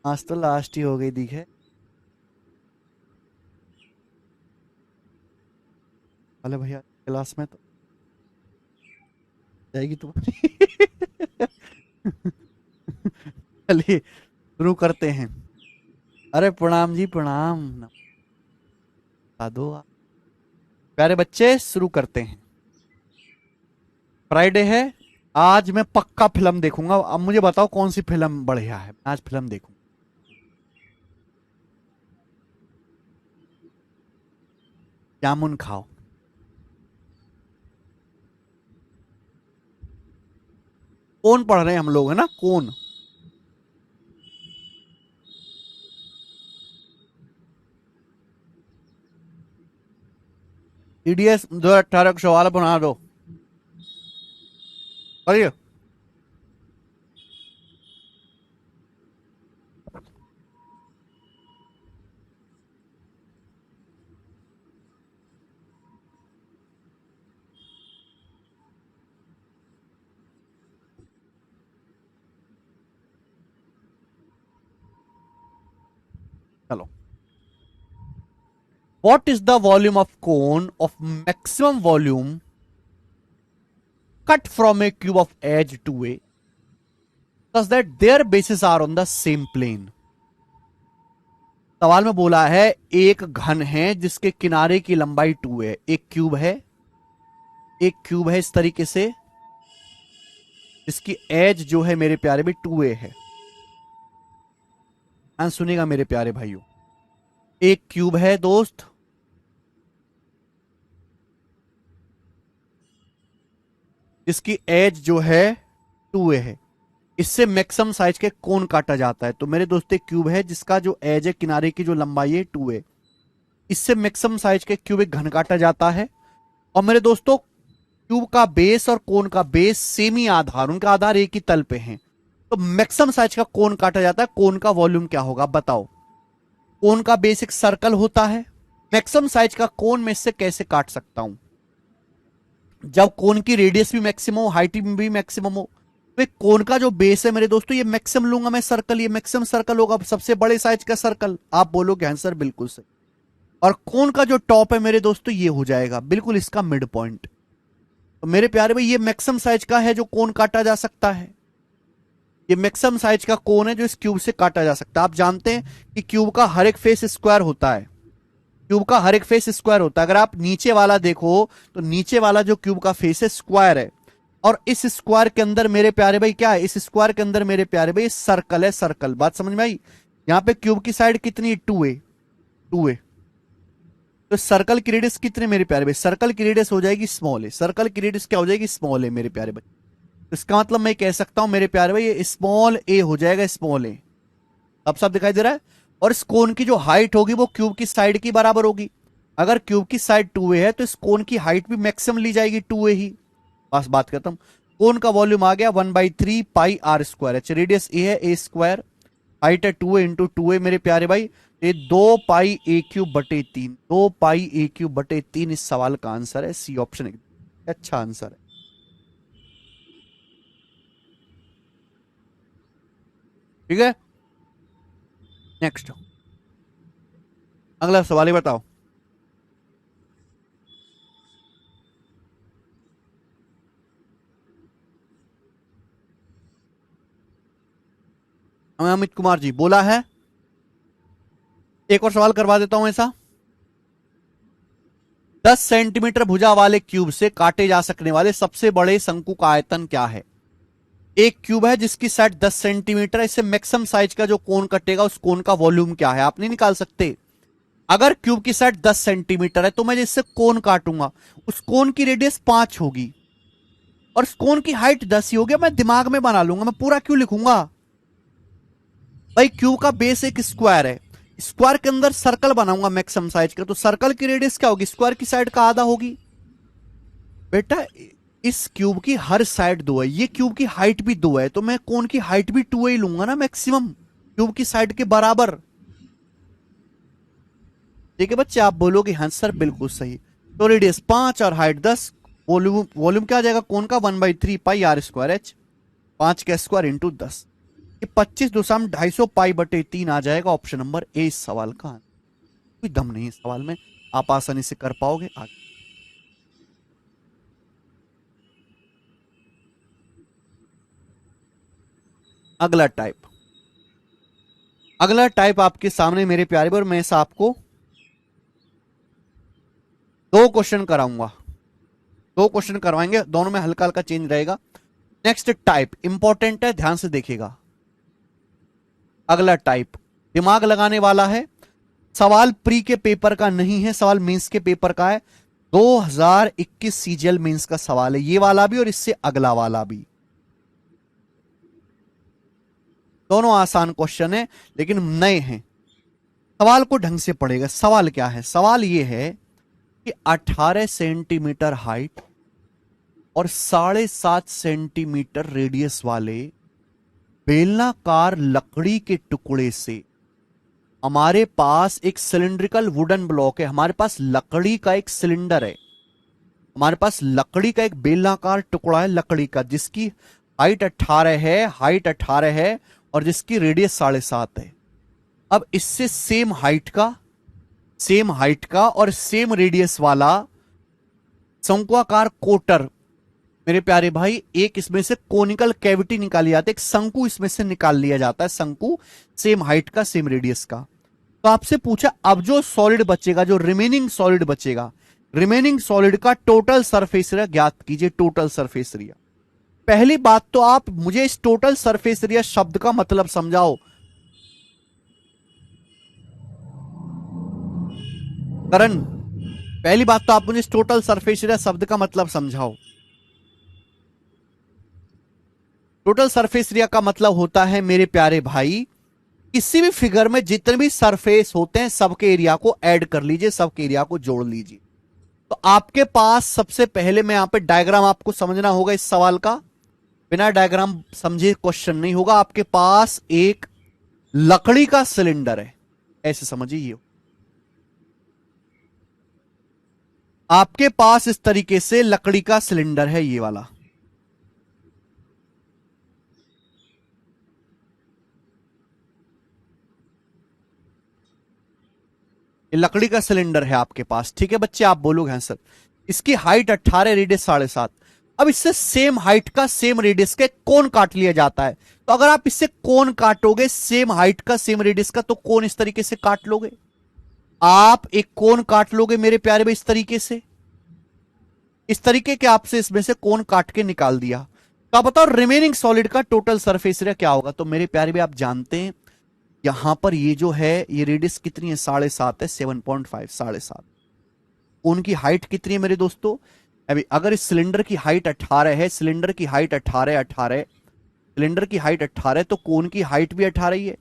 आज तो लास्ट ही हो गई दिखे। अरे भैया क्लास में तो जाएगी तुम्हारी। चलिए शुरू करते हैं। अरे प्रणाम जी प्रणाम, बता दो आप। प्यारे बच्चे शुरू करते हैं। फ्राइडे है, आज मैं पक्का फिल्म देखूंगा। अब मुझे बताओ कौन सी फिल्म बढ़िया है, आज फिल्म देखूंगा। जामुन खाओ। कौन पढ़ रहे हैं हम लोग, है ना कौन। ईडीएस 2018 का सवाल बना दो। करिए। चलो। What is the volume of cone of maximum volume cut from a cube of edge 2a such that their bases are on the same plane? सवाल में बोला है एक घन है जिसके किनारे की लंबाई 2 है, एक क्यूब है, एक क्यूब है इस तरीके से जिसकी एज जो है मेरे प्यारे भी 2a है। सुनेगा मेरे प्यारे भाइयों, एक क्यूब है दोस्त जिसकी एज जो है 2a है। इससे मैक्सिमम साइज के कोण काटा जाता है। तो मेरे दोस्त एक क्यूब है जिसका जो एज है किनारे की जो लंबाई है 2a, इससे मैक्सिमम साइज के क्यूबिक घन काटा जाता है। और मेरे दोस्तों क्यूब का बेस और कोण का बेस सेम ही आधार, उनका आधार एक ही तल पे हैं। तो मैक्सिमम साइज का कोण काटा जाता है। कोण का वॉल्यूम क्या होगा बताओ। कोण का बेस एक सर्कल होता है, मैक्सिमम साइज का कोण मैं इससे कैसे काट सकता हूं। जब कोण की रेडियस भी मैक्सिमम हो, हाइट भी मैक्सिमम हो, तो एक कोण का जो बेस है मेरे दोस्तों ये मैक्सिमम लूंगा मैं सर्कल, ये मैक्सिमम सर्कल होगा सबसे बड़े साइज का सर्कल। आप बोलोगे आंसर बिल्कुल सही। और कोण का जो टॉप है मेरे दोस्तों ये हो जाएगा बिल्कुल इसका मिड पॉइंट। तो मेरे प्यारे भाई ये मैक्सिमम साइज का है जो कोण काटा जा सकता है। ये मैक्सिमम साइज का कोण है जो इस क्यूब से काटा जा सकता है। आप जानते हैं कि क्यूब का हर एक फेस स्क्वायर होता है। क्यूब का हर एक फेस स्क्वायर होता है। अगर आप नीचे वाला देखो तो नीचे वाला जो क्यूब का फेस है स्क्वायर है। और इस स्क्वायर के अंदर मेरे प्यारे भाई क्या है, इस स्क्वायर के अंदर मेरे प्यारे भाई सर्कल है, सर्कल। बात समझ में आई। यहाँ पे क्यूब की साइड कितनी, 2a, 2a। तो सर्कल की रेडियस कितने मेरे प्यारे भाई, सर्कल की रेडियस हो जाएगी स्मॉल है। सर्कल की रेडियस क्या हो जाएगी, स्मॉल है मेरे प्यारे भाई। तो इसका मतलब मैं कह सकता हूं मेरे प्यारे भाई ये स्मॉल ए हो जाएगा, स्मॉल ए। अब सब दिखाई दे रहा है। और इस कोन की जो हाइट होगी वो क्यूब की साइड की बराबर होगी। अगर क्यूब की साइड 2a है तो इस कोन की हाइट भी मैक्सिमम ली जाएगी 2a ही। बस बात खत्म। कोन का वॉल्यूम आ गया 1/3 पाई आर स्क्वायर एच। रेडियस ए है ए स्क्वायर, हाइट है 2a इंटू 2a मेरे प्यारे भाई। ये 2 पाई a³ बटे 3, 2 पाई a³ बटे 3 इस सवाल का आंसर है। सी ऑप्शन अच्छा आंसर है। ठीक है, नेक्स्ट अगला सवाल ही बताओ। हमें अमित कुमार जी बोला है। एक और सवाल करवा देता हूं ऐसा। 10 सेंटीमीटर भुजा वाले क्यूब से काटे जा सकने वाले सबसे बड़े शंकु का आयतन क्या है। एक क्यूब है जिसकी साइड 10 सेंटीमीटर है, इससे मैक्सिमम साइज का जो कोण कटेगा उस कोण का वॉल्यूम क्या है, आप नहीं निकाल सकते। अगर क्यूब की साइड 10 सेंटीमीटर है तो मैं जिससे कोण काटूंगा उस कोण की रेडियस 5 होगी और उस कोण की हाइट 10 ही होगी। मैं दिमाग में बना लूंगा, मैं पूरा क्यों लिखूंगा भाई। क्यूब का बेस एक स्क्वायर है, स्क्वायर के अंदर सर्कल बनाऊंगा मैक्सिमम साइज का, तो सर्कल की रेडियस क्या होगी, स्क्वायर की साइड का आधा होगी। बेटा इस क्यूब की हर साइड 2 है, ये क्यूब की हाइट भी 2 है, तो मैं कोण की हाइट भी 2 ही लूंगा ना मैक्सिमम, क्यूब की साइड के बराबर। ठीक है बच्चे, आप बोलोगे हाँ सर बिल्कुल सही। तो रेडियस 5 और हाइट 10, वॉल्यूम वॉल्यूम क्या आ जाएगा कोण का, 1/3 पाई आर स्क्वायर एच, 5 का स्क्वायर इंटू 10। ये 25.250 पाई बटे 3 आ जाएगा ऑप्शन नंबर ए इस सवाल का। कोई दम नहीं इस सवाल में, आप आसानी से कर पाओगे। आगे अगला टाइप, अगला टाइप आपके सामने मेरे प्यारे, पर मैं इसे आपको 2 क्वेश्चन कराऊंगा, 2 क्वेश्चन करवाएंगे, दोनों में हल्का हल्का चेंज रहेगा। नेक्स्ट टाइप इंपॉर्टेंट है, ध्यान से देखिएगा। अगला टाइप दिमाग लगाने वाला है, सवाल प्री के पेपर का नहीं है, सवाल मेंस के पेपर का है। 2021 सीजीएल मेंस का सवाल है, ये वाला भी और इससे अगला वाला भी। दोनों आसान क्वेश्चन है लेकिन नए हैं। सवाल को ढंग से पढ़ेगा। सवाल क्या है? सवाल ये है कि 18 सेंटीमीटर हाइट और 7.5 सेंटीमीटर रेडियस वाले बेलनाकार लकड़ी के टुकड़े से हमारे पास एक सिलिंड्रिकल वुडन ब्लॉक है, हमारे पास लकड़ी का एक सिलेंडर है, हमारे पास लकड़ी का एक बेलनाकार टुकड़ा है लकड़ी का, जिसकी हाइट 18 है, हाइट 18 है और जिसकी रेडियस 7.5 है। अब इससे सेम हाइट का और सेम रेडियस वाला शंकुआकार कोटर, मेरे प्यारे भाई, एक इसमें से कोनिकल कैविटी निकाली जाती है, एक शंकु इसमें से निकाल लिया जाता है, शंकु सेम हाइट का सेम रेडियस का। तो आपसे पूछा अब जो सॉलिड बचेगा, जो रिमेनिंग सॉलिड बचेगा, रिमेनिंग सॉलिड का टोटल सरफेस एरिया ज्ञात कीजिए। टोटल सरफेस एरिया, पहली बात तो आप मुझे इस टोटल सरफेस एरिया शब्द का मतलब समझाओ। करण, पहली बात तो आप मुझे इस टोटल सरफेस एरिया शब्द का मतलब समझाओ। टोटल सरफेस एरिया का मतलब होता है मेरे प्यारे भाई, किसी भी फिगर में जितने भी सरफेस होते हैं सबके एरिया को ऐड कर लीजिए, सबके एरिया को जोड़ लीजिए। तो आपके पास सबसे पहले मैं यहां पे डायग्राम आपको समझना होगा इस सवाल का, बिना डायग्राम समझे क्वेश्चन नहीं होगा। आपके पास एक लकड़ी का सिलेंडर है, ऐसे समझिए, ये आपके पास इस तरीके से लकड़ी का सिलेंडर है, ये वाला। ये लकड़ी का सिलेंडर है आपके पास, ठीक है बच्चे? आप बोलोगे हाँ सर। इसकी हाइट 18, रेडियस 7.5। अब इससे सेम हाइट का सेम रेडियस का कोन काट लिया जाता है। तो अगर आप इससे कोन काटोगे सेम हाइट का सेम रेडियस का, तो कोन इस तरीके से काट लोगे, आप एक कोन काट लोगे मेरे प्यारे भाई, इस तरीके से, इस तरीके के आपसे इसमें से कोन काट के निकाल दिया। तो आप बताओ रिमेनिंग सॉलिड का टोटल सरफेस एरिया क्या होगा? तो मेरे प्यारे भाई आप जानते हैं यहां पर ये जो है ये रेडियस कितनी है? 7.5 है, 7.5, 7.5। उनकी हाइट कितनी है मेरे दोस्तों? अभी अगर इस सिलेंडर की हाइट 18 है, सिलेंडर की हाइट 18, सिलेंडर की हाइट 18, तो कोन की हाइट भी 18 ही है।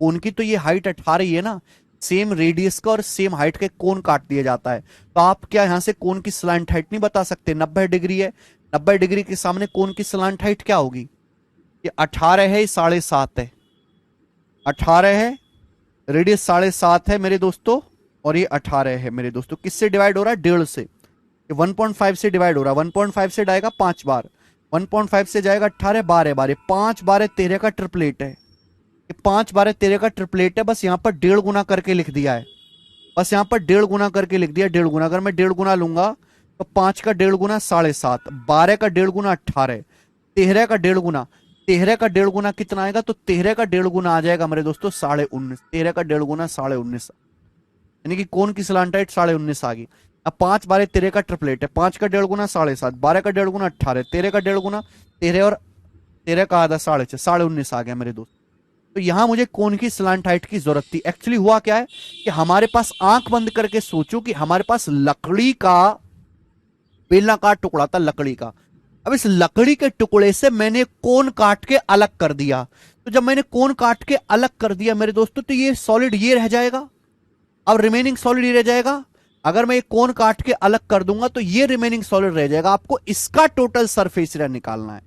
कोन की तो ये हाइट 18 ही है ना, सेम रेडियस का और सेम हाइट का कोन काट दिया जाता है। तो आप क्या यहां से कोन की स्लैंट हाइट नहीं बता सकते? 90 डिग्री है, 90 डिग्री के सामने कोन की स्लैंट हाइट क्या होगी? ये 18 है, ये 7.5 है, 18 है, रेडियस 7.5 है मेरे दोस्तों, और ये 18 है मेरे दोस्तों। किससे डिवाइड हो रहा है? 1.5 से। ये 1.5 से डिवाइड हो रहा है, 1.5 से जाएगा 5 बार, 1.5 से जाएगा 18, 12 बार, 5 बार 13 का ट्रिपलेट है, ये 5 बार 13 का ट्रिपलेट है। बस यहां पर 1.5 गुना करके लिख दिया है, बस यहां पर 1.5 गुना करके लिख दिया, 1.5 गुना। अगर मैं 1.5 गुना लूंगा तो 5 का 1.5 गुना 7.5, 12 का 1.5 गुना 18, 13 का 1.5 गुना, 13 का 1.5 गुना कितना आएगा? तो 13 का 1.5 गुना आ जाएगा मेरे दोस्तों 19.5, 13 का 1.5 गुना 19.5, यानी कि कौन की स्लांट हाइट 19.5 आ गई। अब 5 बार 13 का ट्रिपलेट है, 5 का 1.5 गुना 7.5, 12 का 1.5 गुना 18, 13 का 1.5 गुना 13 और 13 का आधा 6.5, 19.5 आ गया मेरे दोस्त। तो यहां मुझे कौन की स्लांट हाइट की जरूरत थी। एक्चुअली हुआ क्या है कि हमारे पास, आंख बंद करके सोचो कि हमारे पास लकड़ी का बेलनाकार टुकड़ा था, लकड़ी का। अब इस लकड़ी के टुकड़े से मैंने कोन काट के अलग कर दिया। तो जब मैंने कोन काट के अलग कर दिया मेरे दोस्तों, तो ये सॉलिड ये रह जाएगा, अब रिमेनिंग सॉलिड ये रह जाएगा। अगर मैं ये कोन काट के अलग कर दूंगा तो ये रिमेनिंग सॉलिड रह जाएगा। आपको इसका टोटल सरफेस एरिया निकालना है।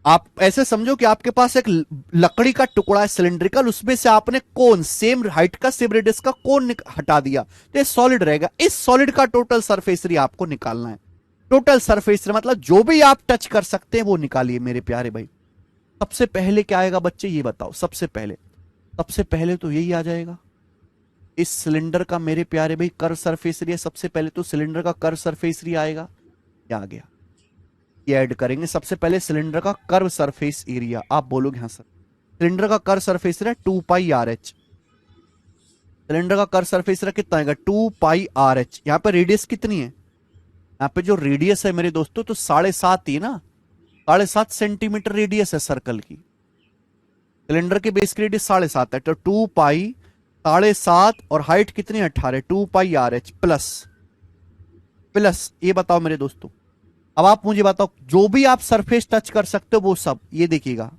आप ऐसे समझो कि आपके पास एक लकड़ी का टुकड़ा है सिलिंड्रिकल, उसमें से आपने कोन सेम हाइट का सेम रेडियस का कोन हटा दिया, तो ये सॉलिड रहेगा। इस सॉलिड का टोटल सरफेस एरिया आपको निकालना है। टोटल सरफेस एरिया मतलब जो भी आप टच कर सकते हैं वो निकालिए मेरे प्यारे भाई। सबसे पहले क्या आएगा बच्चे, ये बताओ। सबसे पहले तो यही आ जाएगा। इस सिलेंडर का मेरे प्यारे भाई कर्व सरफेस एरिया, सबसे पहले तो सिलेंडर का कर्व सरफेस एरिया आएगा। ये आ गया। ये ऐड करेंगे सबसे पहले सिलेंडर का कर्व सरफेस एरिया। आप बोलोगे हाँ सर, सिलेंडर का curve surface area 2πRh। Cylinder का कर्व सरफेस एरिया कितना आएगा, 2πRh। यहाँ पे रेडियस कितनी है, यहाँ पे जो रेडियस है मेरे दोस्तों तो 7.5 ही ना, 7.5 सेंटीमीटर रेडियस है सर्कल की। सिलेंडर के बेस की रेडियस 7.5 है, तो 2π 7.5 और हाइट कितनी है 18, 2πRh प्लस ये बताओ मेरे दोस्तों। अब आप मुझे बताओ, जो भी आप सरफेस टच कर सकते हो वो सब, ये देखिएगा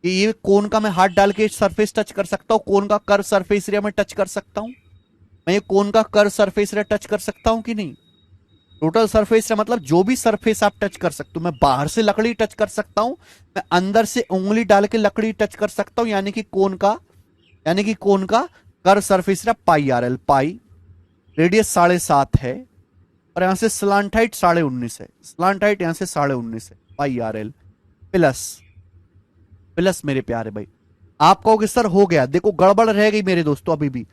कि ये कोन का मैं हाथ डाल के सरफेस टच कर सकता हूं, कोन का कर्व सरफेस एरिया में टच कर सकता हूं, मैं ये कोन का कर्व सरफेस एरिया टच कर सकता हूं कि नहीं। टोटल सरफेस एरिया मतलब जो भी सरफेस आप टच कर सकते हो। मैं बाहर से लकड़ी टच कर सकता हूं, मैं अंदर से उंगली डाल के लकड़ी टच कर सकता हूं, यानी कि कोन का कर्व सरफेस एरिया πRL। पाई रेडियस 7.5 है और यहां से स्लांट हाइट 19.5 है, स्लांट हाइट यहां से 19.5 है, πRL प्लस मेरे प्यारे भाई। आप कहोगे सर हो गया, देखो गड़बड़ रह गई मेरे दोस्तों अभी भी।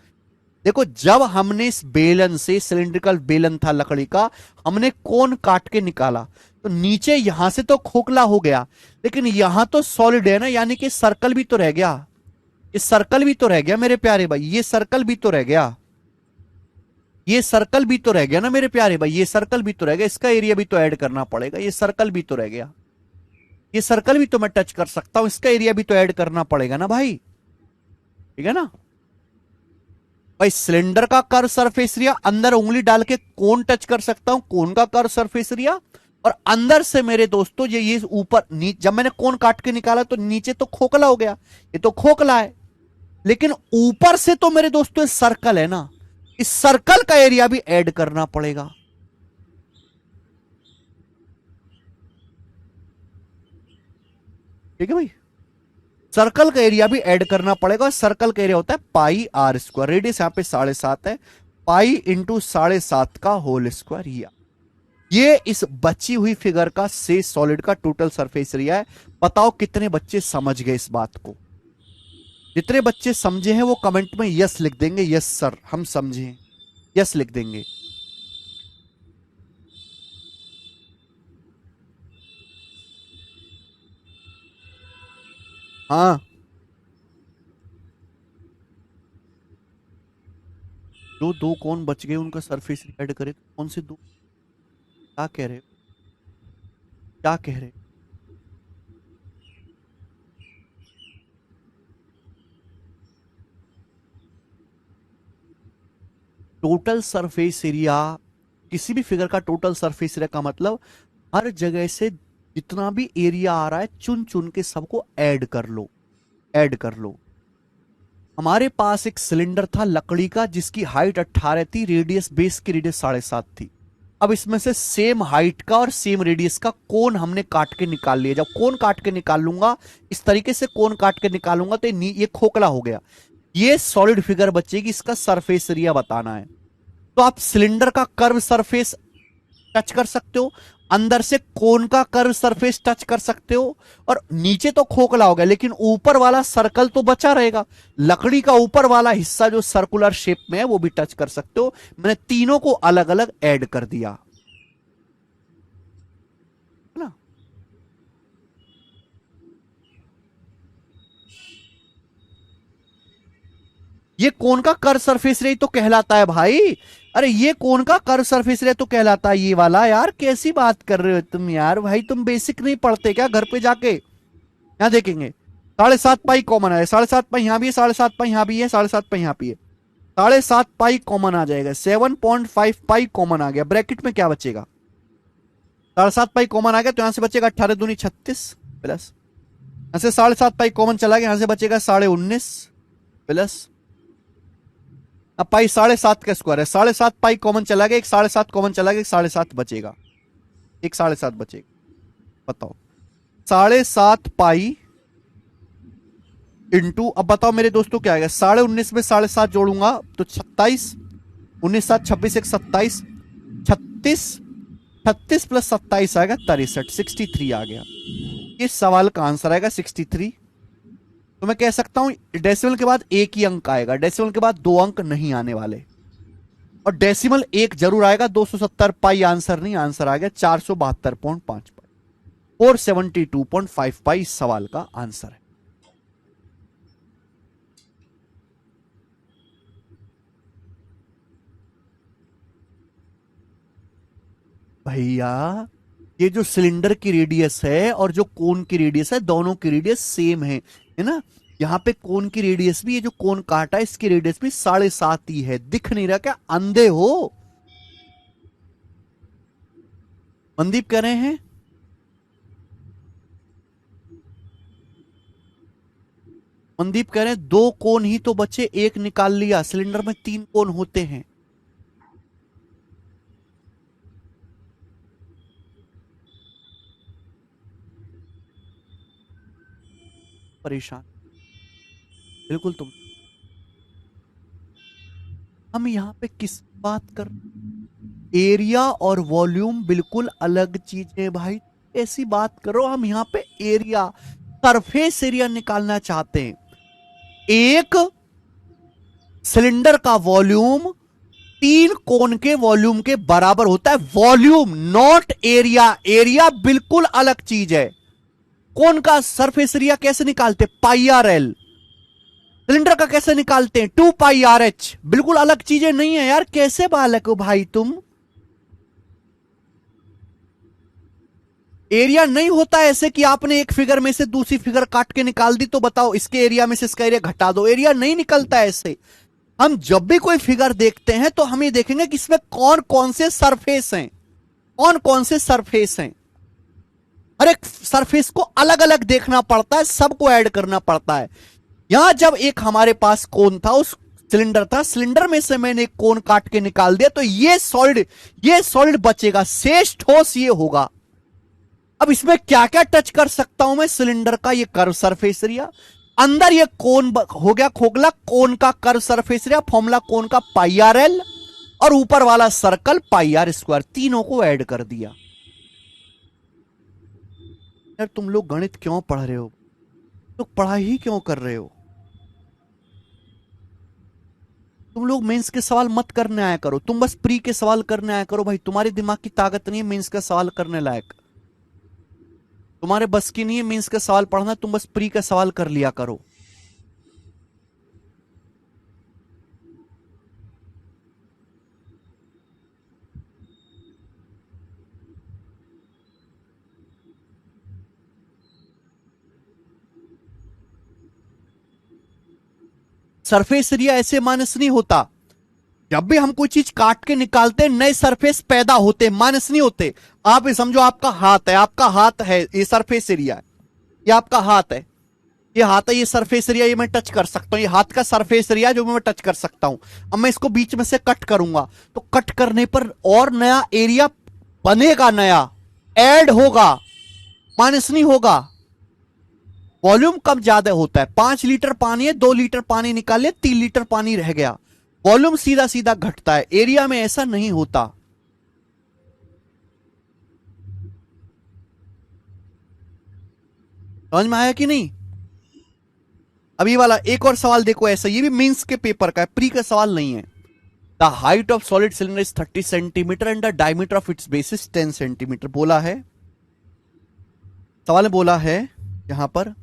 देखो जब हमने इस बेलन से, सिलिंड्रिकल बेलन था लकड़ी का, हमने कोन काट के निकाला तो नीचे यहां से तो खोखला हो गया, लेकिन यहां तो सॉलिड है ना, यानी कि सर्कल भी तो रह गया। ये सर्कल भी तो रह गया मेरे प्यारे भाई, ये सर्कल भी तो रह गया, ये सर्कल भी तो रह गया ना मेरे प्यारे भाई, ये सर्कल भी तो रह गया। इसका एरिया भी तो ऐड करना पड़ेगा, ये सर्कल भी तो रह गया, ये सर्कल भी तो मैं टच कर सकता हूं, इसका एरिया भी तो ऐड करना पड़ेगा ना भाई, ठीक है ना भाई। सिलेंडर का कर्व सरफेस एरिया, अंदर उंगली डाल के कोन टच कर सकता हूं, कोन का कर्व सरफेस एरिया, और अंदर से मेरे दोस्तों ये ऊपर जब मैंने कोन काट के निकाला तो नीचे तो खोखला हो गया, ये तो खोखला है, लेकिन ऊपर से तो मेरे दोस्तों सर्कल है ना, इस सर्कल का एरिया भी ऐड करना पड़ेगा। ठीक है भाई, सर्कल का एरिया भी ऐड करना पड़ेगा। सर्कल का एरिया होता है πr², रेडियस यहां पे 7.5 है, पाई इंटू 7.5 का होल स्क्वायर। ये इस बची हुई फिगर का से सॉलिड का टोटल सरफेस एरिया है। बताओ कितने बच्चे समझ गए इस बात को। जितने बच्चे समझे हैं वो कमेंट में यस लिख देंगे, यस सर हम समझे, यस लिख देंगे। हाँ जो दो कौन बच गए उनका सरफेस ऐड करे तो कौन से दो, क्या कह रहे, क्या कह रहे। टोटल सरफेस एरिया, किसी भी फिगर का टोटल सरफेस एरिया का मतलब हर जगह से जितना भी एरिया आ रहा है चुन चुन के सबको ऐड कर लो, ऐड कर लो। हमारे पास एक सिलेंडर था लकड़ी का जिसकी हाइट 18 थी, रेडियस बेस की रेडियस 7.5 थी। अब इसमें से सेम हाइट का और सेम रेडियस का कोन हमने काट के निकाल लिया। जब कोन काट के निकाल लूंगा, इस तरीके से कोन काट के निकालूंगा तो ये खोखला हो गया, ये सॉलिड फिगर बचेगी, इसका सरफेस एरिया बताना है। तो आप सिलेंडर का कर्व सरफेस टच कर सकते हो, अंदर से कोन का कर्व सरफेस टच कर सकते हो, और नीचे तो खोखला हो गया लेकिन ऊपर वाला सर्कल तो बचा रहेगा। लकड़ी का ऊपर वाला हिस्सा जो सर्कुलर शेप में है वो भी टच कर सकते हो। मैंने तीनों को अलग अलग ऐड कर दिया ना। ये कोन का कर्व सरफेस एरिया तो कहलाता है भाई, अरे ये कोन का कर्व सरफेस एरिया तो कहलाता है ये वाला। यार कैसी बात कर रहे हो तुम यार, भाई तुम बेसिक नहीं पढ़ते क्या घर पे जाके। यहां देखेंगे 7.5 कॉमन है, 7.5 यहां भी है, 7.5 यहां भी है, 7.5 यहां भी है, 7.5 पाई कॉमन आ जाएगा, 7.5 पाई कॉमन आ गया। ब्रैकेट में क्या बचेगा, 7.5 कॉमन आ गया तो यहां से बचेगा 18 दूनी 36 प्लस, यहां से 7.5 कॉमन चला गया, यहां से बचेगा 19.5 प्लस, अब पाई 7.5 का स्क्वायर है, 7.5 पाई कॉमन चला गया, एक 7.5 कॉमन चला गया, एक 7.5 बचेगा, एक 7.5 बचेगा। बताओ 7.5 पाई इंटू, अब बताओ मेरे दोस्तों क्या आएगा, 19.5 में 7.5 जोड़ूंगा तो 27, 19 7 26 एक 27, 36 36 प्लस 27 आएगा 63, 63 आ गया। ये सवाल का आंसर आएगा 63। तो मैं कह सकता हूं डेसिमल के बाद एक ही अंक आएगा, डेसिमल के बाद दो अंक नहीं आने वाले, और डेसिमल एक जरूर आएगा। 270 पाई आंसर नहीं, आंसर आ गया 472.5 पाई, 472.5 पाई इस सवाल का आंसर है। भैया ये जो सिलेंडर की रेडियस है और जो कोन की रेडियस है, दोनों की रेडियस सेम है ना। यहां पे कोन की रेडियस भी, ये जो कोन काटा है इसकी रेडियस भी 7.5 ही है। दिख नहीं रहा क्या, अंधे हो? मनदीप कह रहे हैं मनदीप कह रहे हैं दो कोन ही तो बचे, एक निकाल लिया, सिलेंडर में 3 कोन होते हैं। परेशान बिल्कुल तुम। हम यहां पे किस बात कर, एरिया और वॉल्यूम बिल्कुल अलग चीज है भाई। ऐसी बात करो, हम यहां पे एरिया, सरफेस एरिया निकालना चाहते हैं। एक सिलेंडर का वॉल्यूम 3 कोन के वॉल्यूम के बराबर होता है। वॉल्यूम नॉट एरिया, एरिया बिल्कुल अलग चीज है। कोन का सरफेस एरिया कैसे निकालते, पाई आर एल। सिलेंडर का कैसे निकालते हैं, 2 पाई आर एच। बिल्कुल अलग चीजें नहीं है यार, कैसे बालक हो भाई तुम। एरिया नहीं होता ऐसे कि आपने एक फिगर में से दूसरी फिगर काट के निकाल दी तो बताओ इसके एरिया में से इसका एरिया घटा दो। एरिया नहीं निकलता ऐसे। हम जब भी कोई फिगर देखते हैं तो हम ये देखेंगे कि इसमें कौन कौन से सरफेस हैं, कौन कौन से सरफेस हैं। हर एक सरफेस को अलग अलग देखना पड़ता है, सबको ऐड करना पड़ता है। यहां जब एक हमारे पास कोन था, उस सिलेंडर था, सिलेंडर में से मैंने एक कोन काट के निकाल दिया तो ये सॉलिड बचेगा, शेष ठोस ये होगा। अब इसमें क्या क्या टच कर सकता हूं मैं, सिलेंडर का ये कर्व सरफेस एरिया, अंदर ये कोन हो गया खोखला, कोन का कर्व सरफेस एरिया, फॉर्मूला कोन का पाई आर एल, और ऊपर वाला सर्कल पाई आर स्क्वायर, तीनों को ऐड कर दिया। यार तुम लोग गणित क्यों पढ़ रहे हो, तो पढ़ाई ही क्यों कर रहे हो। तुम लोग मेंस के सवाल मत करने आया करो, तुम बस प्री के सवाल करने आया करो भाई। तुम्हारे दिमाग की ताकत नहीं है मेंस का सवाल करने लायक, तुम्हारे बस की नहीं है मेंस का सवाल पढ़ना, तुम बस प्री का सवाल कर लिया करो। सरफेस एरिया ऐसे माइनस नहीं होता। जब भी हम कोई चीज काट के निकालते हैं नए सरफेस पैदा होते, माइनस नहीं होते। आप ये समझो आपका हाथ है, आपका हाथ है, ये सरफेस एरिया है, ये आपका हाथ है, ये हाथ है, ये सरफेस एरिया, ये मैं टच कर सकता हूं, ये हाथ का सरफेस एरिया जो मैं टच कर सकता हूं। अब मैं इसको बीच में से कट करूंगा तो कट करने पर और नया एरिया बनेगा, नया ऐड होगा, माइनस नहीं होगा। वॉल्यूम कम ज्यादा होता है, 5 लीटर पानी है, 2 लीटर पानी निकाले, 3 लीटर पानी रह गया, वॉल्यूम सीधा सीधा घटता है। एरिया में ऐसा नहीं होता। समझ में आया कि नहीं। अभी वाला एक और सवाल देखो ऐसा, ये भी मेंस के पेपर का है, प्री का सवाल नहीं है। The height of solid cylinder is 30 centimetre and the diameter of its base is 10 centimetre. बोला है, सवाल में बोला है यहां पर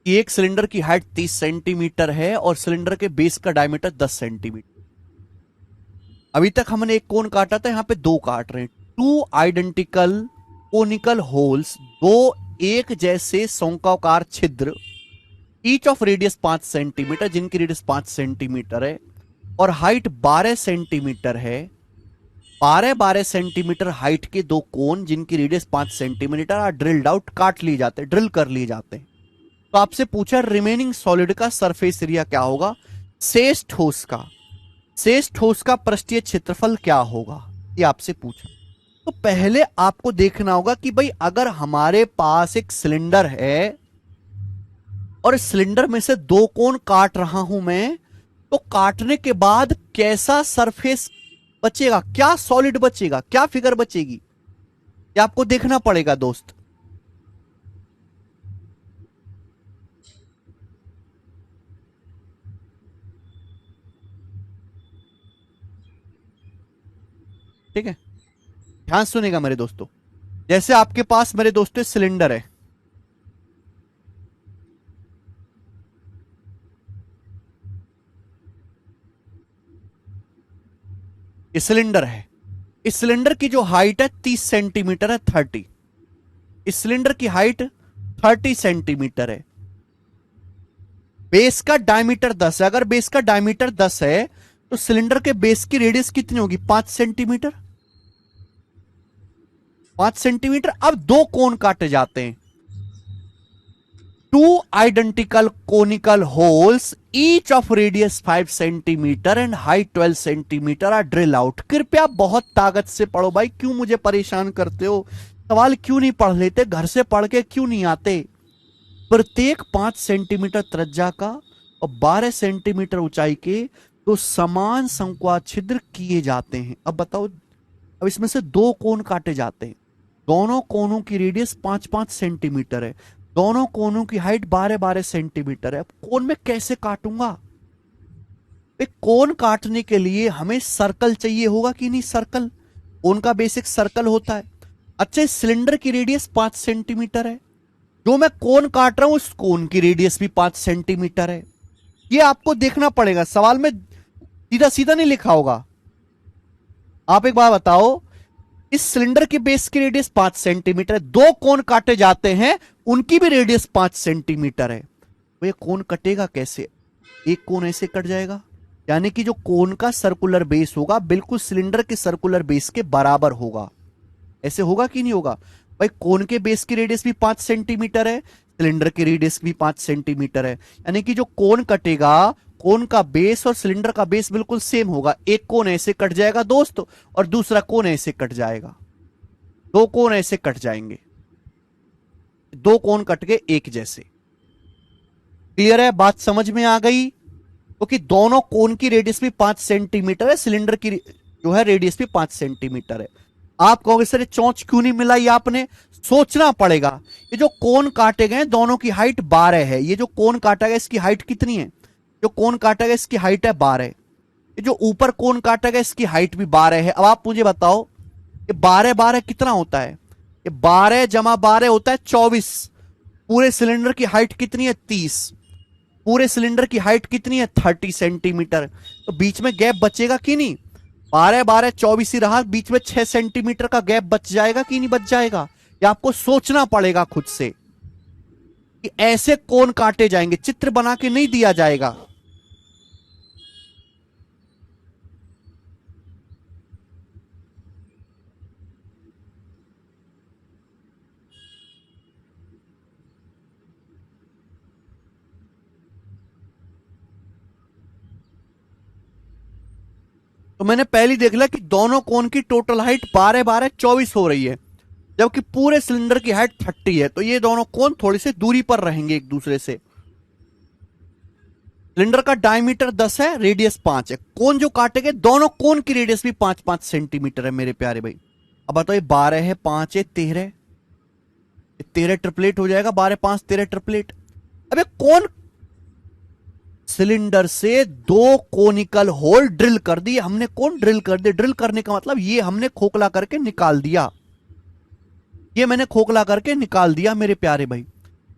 कि एक सिलेंडर की हाइट 30 सेंटीमीटर है और सिलेंडर के बेस का डायमीटर 10 सेंटीमीटर। अभी तक हमने एक कोन काटा था, यहां पे दो काट रहे हैं। 2 आइडेंटिकल कोनिकल होल्स, दो एक जैसे शंक्वाकार छिद्र, ईच ऑफ रेडियस 5 सेंटीमीटर, जिनकी रेडियस 5 सेंटीमीटर है और हाइट 12 सेंटीमीटर है। 12-12 सेंटीमीटर हाइट के दो कोन जिनकी radius 5 centimetre are drilled out, काट लिए जाते, ड्रिल कर लिए जाते हैं। तो आपसे पूछा रिमेनिंग सॉलिड का सरफेस एरिया क्या होगा, शेष ठोस का पृष्ठीय क्षेत्रफल क्या होगा, ये आपसे पूछा। तो पहले आपको देखना होगा कि भाई अगर हमारे पास एक सिलेंडर है और इस सिलेंडर में से दो कोन काट रहा हूं मैं, तो काटने के बाद कैसा सरफेस बचेगा, क्या सॉलिड बचेगा, क्या फिगर बचेगी, ये आपको देखना पड़ेगा दोस्त। ठीक है, ध्यान सुनेगा मेरे दोस्तों। जैसे आपके पास मेरे दोस्तों सिलेंडर है, ये सिलेंडर है। इस सिलेंडर की जो हाइट है 30 सेंटीमीटर है, 30। इस सिलेंडर की हाइट 30 सेंटीमीटर है। बेस का डायमीटर 10 है। अगर बेस का डायमीटर 10 है तो सिलेंडर के बेस की रेडियस कितनी होगी? 5 सेंटीमीटर। 5 सेंटीमीटर। अब दो कोण काटे जाते हैं। Two identical conical holes each of radius 5 centimetre and height 12 centimetre are drill out. कृपया बहुत ताकत से पढ़ो भाई, क्यों मुझे परेशान करते हो? सवाल क्यों नहीं पढ़ लेते? घर से पढ़ के क्यों नहीं आते? प्रत्येक 5 सेंटीमीटर त्रिज्या का और 12 सेंटीमीटर ऊंचाई के तो समान संख्या छिद्र किए जाते हैं। अब बताओ, अब इसमें से दो कोण काटे जाते हैं। दोनों कोणों की रेडियस 5-5 सेंटीमीटर है। दोनों कोणों की हाइट 12-12 सेंटीमीटर है। कोण में कैसे काटूंगा? एक कोण काटने के लिए हमें सर्कल चाहिए होगा कि नहीं? सर्कल, कोण का बेसिक सर्कल होता है। अच्छा, इस सिलेंडर की रेडियस 5 सेंटीमीटर है। जो मैं कोण काट रहा हूं उस कोण की रेडियस भी 5 सेंटीमीटर है। ये आपको देखना पड़ेगा, सवाल में सीधा सीधा नहीं लिखा होगा। आप एक बात बताओ, इस सिलेंडर के बेस की रेडियस 5 सेंटीमीटर है, दो कोण काटे जाते हैं, उनकी भी रेडियस 5 सेंटीमीटर है। तो ये कोण कटेगा कैसे? एक कोण ऐसे कट जाएगा, यानी कि जो कोण का सर्कुलर बेस होगा बिल्कुल सिलेंडर के सर्कुलर बेस के बराबर होगा। ऐसे होगा कि नहीं होगा? भाई कोण के बेस की रेडियस भी 5 सेंटीमीटर है, सिलेंडर की रेडियस भी 5 सेंटीमीटर है, यानी कि जो कोण कटेगा, कोण का बेस और सिलेंडर का बेस बिल्कुल सेम होगा। एक कोण ऐसे कट जाएगा दोस्त, और दूसरा कोण ऐसे कट जाएगा। दो कोण ऐसे कट जाएंगे, दो कोण कट के एक जैसे। क्लियर है? बात समझ में आ गई? क्योंकि तो दोनों कोण की रेडियस भी 5 सेंटीमीटर है, सिलेंडर की जो है रेडियस भी 5 सेंटीमीटर है। आप कहोगे सर चौंच क्यों नहीं मिला? ये आपने सोचना पड़ेगा। ये जो कोण काटे गए दोनों की हाइट 12 है। ये जो कोण काटा गया इसकी हाइट कितनी है? जो कोण काटा गया इसकी हाइट है 12। ये जो ऊपर कोण काटा गया इसकी हाइट भी 12 है। अब आप मुझे बताओ, ये 12-12 कितना होता है? ये 12 जमा 12 होता है 24। पूरे सिलेंडर की हाइट कितनी है? 30। पूरे सिलेंडर की हाइट कितनी है? 30 सेंटीमीटर। तो बीच में गैप बचेगा कि नहीं? 12-12 24 ही रहा, बीच में 6 सेंटीमीटर का गैप बच जाएगा कि नहीं बच जाएगा? ये आपको सोचना पड़ेगा खुद से कि ऐसे कोण काटे जाएंगे, चित्र बना के नहीं दिया जाएगा। तो मैंने पहले देख लिया कि दोनों कोण की टोटल हाइट 12-12 24 हो रही है, जबकि पूरे सिलेंडर की हाइट 30 है। तो ये दोनों कोण थोड़ी सी दूरी पर रहेंगे एक दूसरे से। सिलेंडर का डायमीटर 10 है, रेडियस 5 है। कोण जो काटे गए दोनों कोण की रेडियस भी 5-5 सेंटीमीटर है मेरे प्यारे भाई। अब बताओ, ये 12 है, 5 है, 13। 13 ट्रिपलेट हो जाएगा, 12 5 13 ट्रिपलेट। अबे कौन सिलेंडर से दो कोनिकल होल ड्रिल कर दिए हमने। कौन ड्रिल कर दिए? ड्रिल करने का मतलब ये हमने खोखला करके निकाल दिया। ये मैंने खोखला करके निकाल दिया मेरे प्यारे भाई।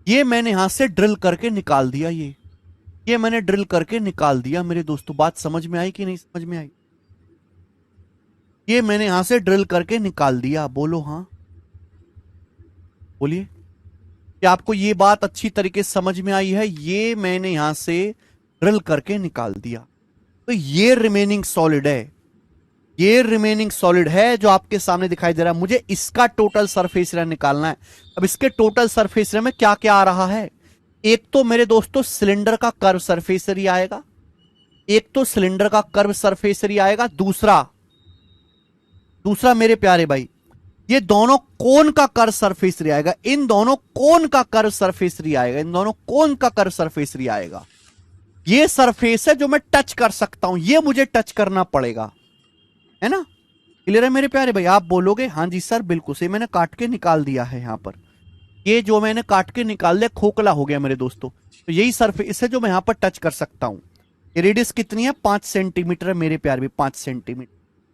ये मैंने यहां से ड्रिल करके निकाल दिया। ये मैंने ड्रिल करके निकाल दिया मेरे दोस्तों। बात समझ में आई कि नहीं समझ में आई? ये मैंने यहां से ड्रिल करके निकाल दिया। बोलो हाँ, बोलिए। क्या आपको ये बात अच्छी तरीके से समझ में आई है? ये मैंने यहां से ड्रिल करके निकाल दिया। तो ये रिमेनिंग सॉलिड है। ये रिमेनिंग सॉलिड है जो आपके सामने दिखाई दे रहा है। मुझे इसका टोटल सरफेस एरिया निकालना है। अब इसके टोटल सरफेस एरिया में क्या क्या आ रहा है? एक तो मेरे दोस्तों सिलेंडर का कर्व सरफेस एरिया आएगा। एक तो सिलेंडर का कर्व सरफेस एरिया आएगा। दूसरा मेरे प्यारे भाई, ये दोनों कोण का कर्व सरफेस एरिया आएगा। इन दोनों कोण का कर्व सरफेस एरिया आएगा। इन दोनों कोण का कर्व सरफेस एरिया आएगा। ये सरफेस है जो मैं टच कर सकता हूं, ये मुझे टच करना पड़ेगा, है ना? क्लियर है मेरे प्यारे भाई? आप बोलोगे हाँ जी सर बिल्कुल सही, मैंने काट के निकाल दिया है। यहां पर ये जो मैंने काट के निकाल दिया खोखला हो गया मेरे दोस्तों। तो यही सरफेस है जो मैं यहां पर टच कर सकता हूं। ये रेडियस कितनी है? 5 सेंटीमीटर है मेरे प्यारे भाई, 5 सेंटीमीटर।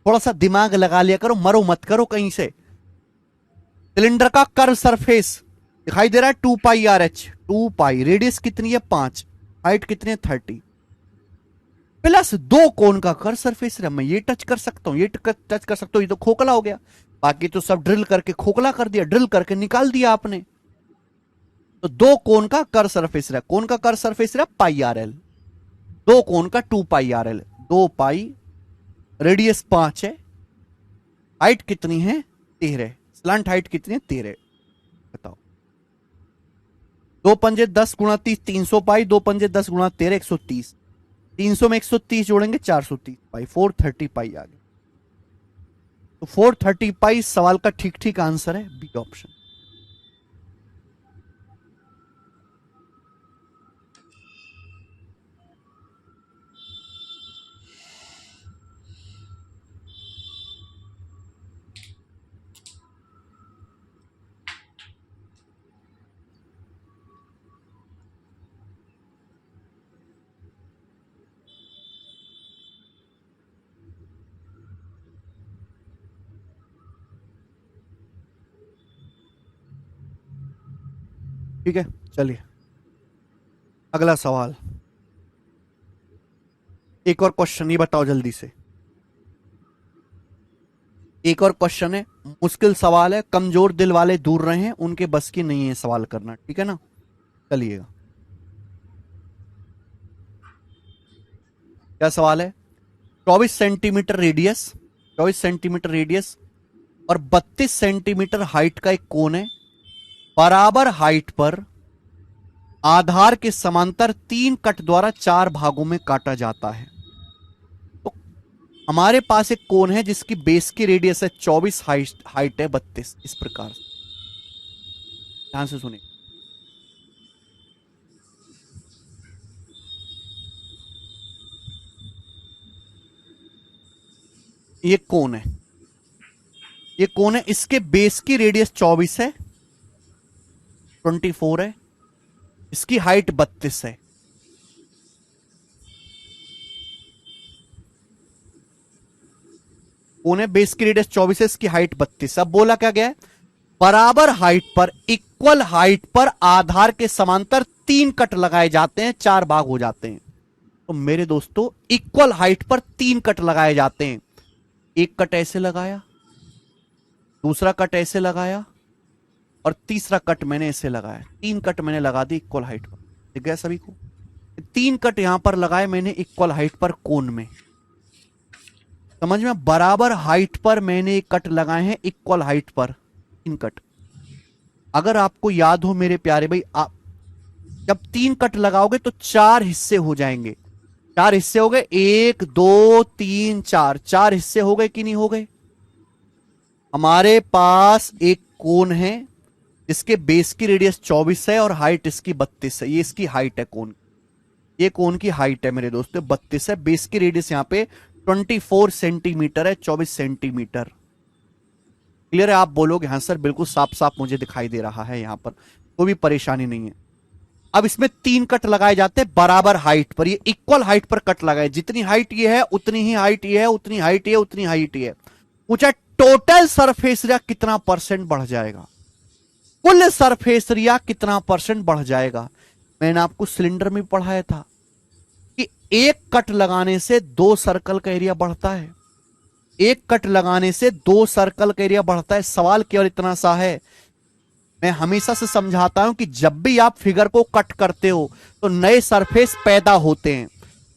थोड़ा सा दिमाग लगा लिया करो, मरो मत करो कहीं से। सिलेंडर का कर्व सरफेस दिखाई दे रहा है 2πRh, 2π, रेडियस कितनी है 5, हाइट कितनी है 30, प्लस दो कोण का कर्व सरफेस है। मैं ये टच कर सकता हूं, ये टच कर सकता हूं, ये तो खोखला हो गया। बाकी तो सब ड्रिल करके खोखला कर दिया, ड्रिल करके निकाल दिया आपने। तो दो कोण का कर्व सरफेस है, कोण का कर्व सरफेस है πRl, दो कोण का 2πRl, 2π, रेडियस 5 है, हाइट कितनी है 13, स्लंट हाइट कितनी है 13, बताओ। दो पंजे 10 गुणा 30, 300π, दो पंजे 10 गुणा 13, 130, 300 में 130 जोड़ेंगे 430π, 430π आ गया। तो 430π सवाल का ठीक ठीक आंसर है बी ऑप्शन। ठीक है, चलिए अगला सवाल। एक और क्वेश्चन, ये बताओ जल्दी से। एक और क्वेश्चन है, मुश्किल सवाल है, कमजोर दिल वाले दूर रहे हैं, उनके बस की नहीं है सवाल करना, ठीक है ना। चलिएगा, क्या सवाल है। 24 सेंटीमीटर रेडियस, 24 सेंटीमीटर रेडियस और 32 सेंटीमीटर हाइट का एक कोण है, बराबर हाइट पर आधार के समांतर 3 कट द्वारा 4 भागों में काटा जाता है। तो हमारे पास एक कोण है जिसकी बेस की रेडियस है 24, हाइट है 32, इस प्रकार से। ध्यान से सुनिए, ये कोण है, ये कोण है, इसके बेस की रेडियस 24 है, 24 है, इसकी हाइट 32 है। कोण है, बेस की रेडियस 24 है, इसकी हाइट 32। अब बोला क्या गया है, बराबर हाइट पर, इक्वल हाइट पर आधार के समांतर 3 कट लगाए जाते हैं, 4 भाग हो जाते हैं। तो मेरे दोस्तों इक्वल हाइट पर 3 कट लगाए जाते हैं। एक कट ऐसे लगाया, दूसरा कट ऐसे लगाया और तीसरा कट मैंने ऐसे लगाया, 3 कट मैंने लगा दी इक्वल हाइट पर। दिख गया सभी को, 3 कट यहां पर लगाए मैंने इक्वल हाइट पर कोण में, समझ में। बराबर हाइट पर मैंने एक कट लगाए हैं इक्वल हाइट पर, 3 कट। अगर आपको याद हो मेरे प्यारे भाई, आप जब 3 कट लगाओगे तो 4 हिस्से हो जाएंगे। 4 हिस्से हो गए, 1 2 3 4, 4 हिस्से हो गए कि नहीं हो गए। हमारे पास एक कोण है इसके बेस की रेडियस 24 है और हाइट इसकी 32 है, ये इसकी हाइट है कोण, ये कोण की हाइट है मेरे दोस्तों 32 है। बेस की रेडियस यहां पे 24 सेंटीमीटर है, 24 सेंटीमीटर। क्लियर है। आप बोलोगे हाँ सर बिल्कुल साफ साफ मुझे दिखाई दे रहा है, यहां पर कोई भी परेशानी नहीं है। अब इसमें 3 कट लगाए जाते हैं बराबर हाइट पर, ये इक्वल हाइट पर कट लगाए, जितनी हाइट ये है उतनी ही हाइट ये है, उतनी हाइट ये, उतनी हाइट ये। पूछा टोटल सरफेस एरिया कितना परसेंट बढ़ जाएगा, कुल सरफेस एरिया कितना परसेंट बढ़ जाएगा। मैंने आपको सिलेंडर में पढ़ाया था कि एक कट लगाने से 2 सर्कल का एरिया बढ़ता है, एक कट लगाने से 2 सर्कल का एरिया बढ़ता है। सवाल केवल इतना सा है, मैं हमेशा से समझाता हूं कि जब भी आप फिगर को कट करते हो तो नए सरफेस पैदा होते हैं।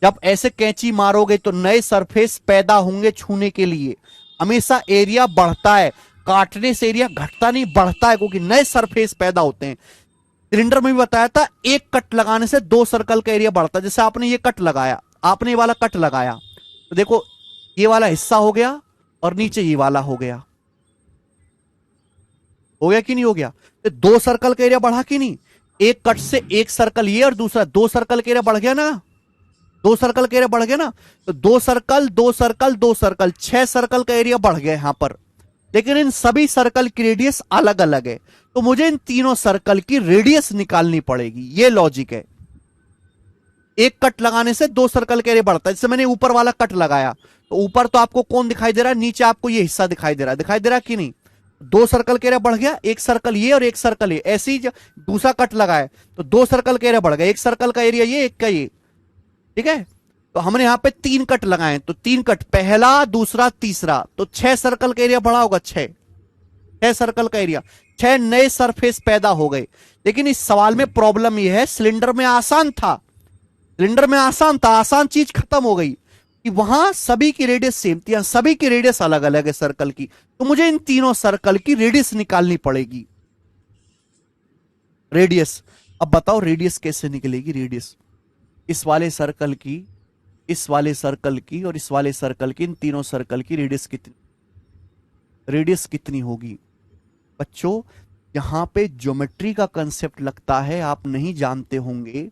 जब ऐसे कैंची मारोगे तो नए सरफेस पैदा होंगे छूने के लिए, हमेशा एरिया बढ़ता है, काटने से एरिया घटता नहीं बढ़ता है, क्योंकि नए सरफेस पैदा होते हैं। सिलेंडर में भी बताया था एक कट लगाने से 2 सर्कल का एरिया बढ़ता है। जैसे आपने ये कट लगाया, आपने ये वाला कट लगाया तो देखो ये वाला हिस्सा हो गया और नीचे ये वाला हो गया, हो गया कि नहीं हो गया। तो 2 सर्कल का एरिया बढ़ा कि नहीं, एक कट से एक सर्कल ये और दूसरा 2 सर्कल का एरिया बढ़ गया ना, 2 सर्कल का एरिया बढ़ गया ना। तो 2 सर्कल 2 सर्कल 2 सर्कल 6 सर्कल का एरिया बढ़ गया यहां पर। लेकिन इन सभी सर्कल की रेडियस अलग अलग है, तो मुझे इन तीनों सर्कल की रेडियस निकालनी पड़ेगी, ये लॉजिक है। एक कट लगाने से दो सर्कल का एरिया बढ़ता है। जैसे मैंने ऊपर वाला कट लगाया तो ऊपर तो आपको कौन दिखाई दे रहा है, नीचे आपको ये हिस्सा दिखाई दे रहा है, दिखाई दे रहा है कि नहीं। दो सर्कल का एरिया बढ़ गया, एक सर्कल ये और एक सर्कल ये। ऐसे ही जब दूसरा कट लगाए तो दो सर्कल का एरिया बढ़ गया, एक सर्कल का एरिया ये, एक का ये। ठीक है, तो हमने यहां पे तीन कट लगाए, तो तीन कट, पहला दूसरा तीसरा, तो छह सर्कल का एरिया बढ़ा होगा, छह, छह सर्कल का एरिया, छह नए सरफेस पैदा हो गए। लेकिन इस सवाल में प्रॉब्लम यह है, सिलेंडर में आसान था, सिलेंडर में आसान था, आसान चीज खत्म हो गई कि वहां सभी की रेडियस सेम थी, सभी की रेडियस अलग अलग है सर्कल की। तो मुझे इन तीनों सर्कल की रेडियस निकालनी पड़ेगी, रेडियस। अब बताओ रेडियस कैसे निकलेगी, रेडियस इस वाले सर्कल की, इस वाले सर्कल की और इस वाले सर्कल की, इन तीनों सर्कल की रेडियस कितनी, रेडियस कितनी होगी। बच्चों यहां पे ज्योमेट्री का कंसेप्ट लगता है आप नहीं जानते होंगे।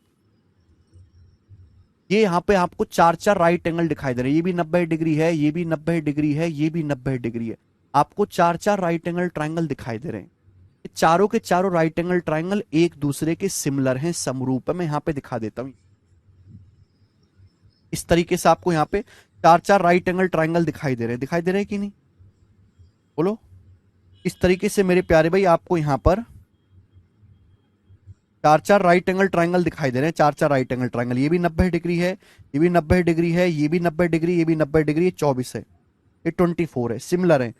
ये यहां पे आपको चार चार राइट एंगल दिखाई दे रहे हैं, ये भी 90 डिग्री है, ये भी 90 डिग्री है, ये भी 90 डिग्री है। आपको चार चार राइट एंगल ट्राइंगल दिखाई दे रहे हैं। ये चारों के चारों राइट एंगल ट्राइंगल एक दूसरे के सिमिलर हैं, समरूप है। मैं यहां पे दिखा देता हूं, इस तरीके से आपको यहां पे चार चार राइट एंगल ट्राइंगल दिखाई दे रहे हैं, दिखाई दे रहे हैं कि नहीं, बोलो। इस तरीके से मेरे प्यारे भाई आपको यहां पर चार चार राइट एंगल ट्राइंगल दिखाई दे रहे हैं, चार चार राइट एंगल ट्राइंगल। ये भी 90 डिग्री है, ये भी 90 डिग्री है, ये भी 90 डिग्री, ये भी 90 डिग्री, ये 24 है, ये 24 है, सिमिलर है।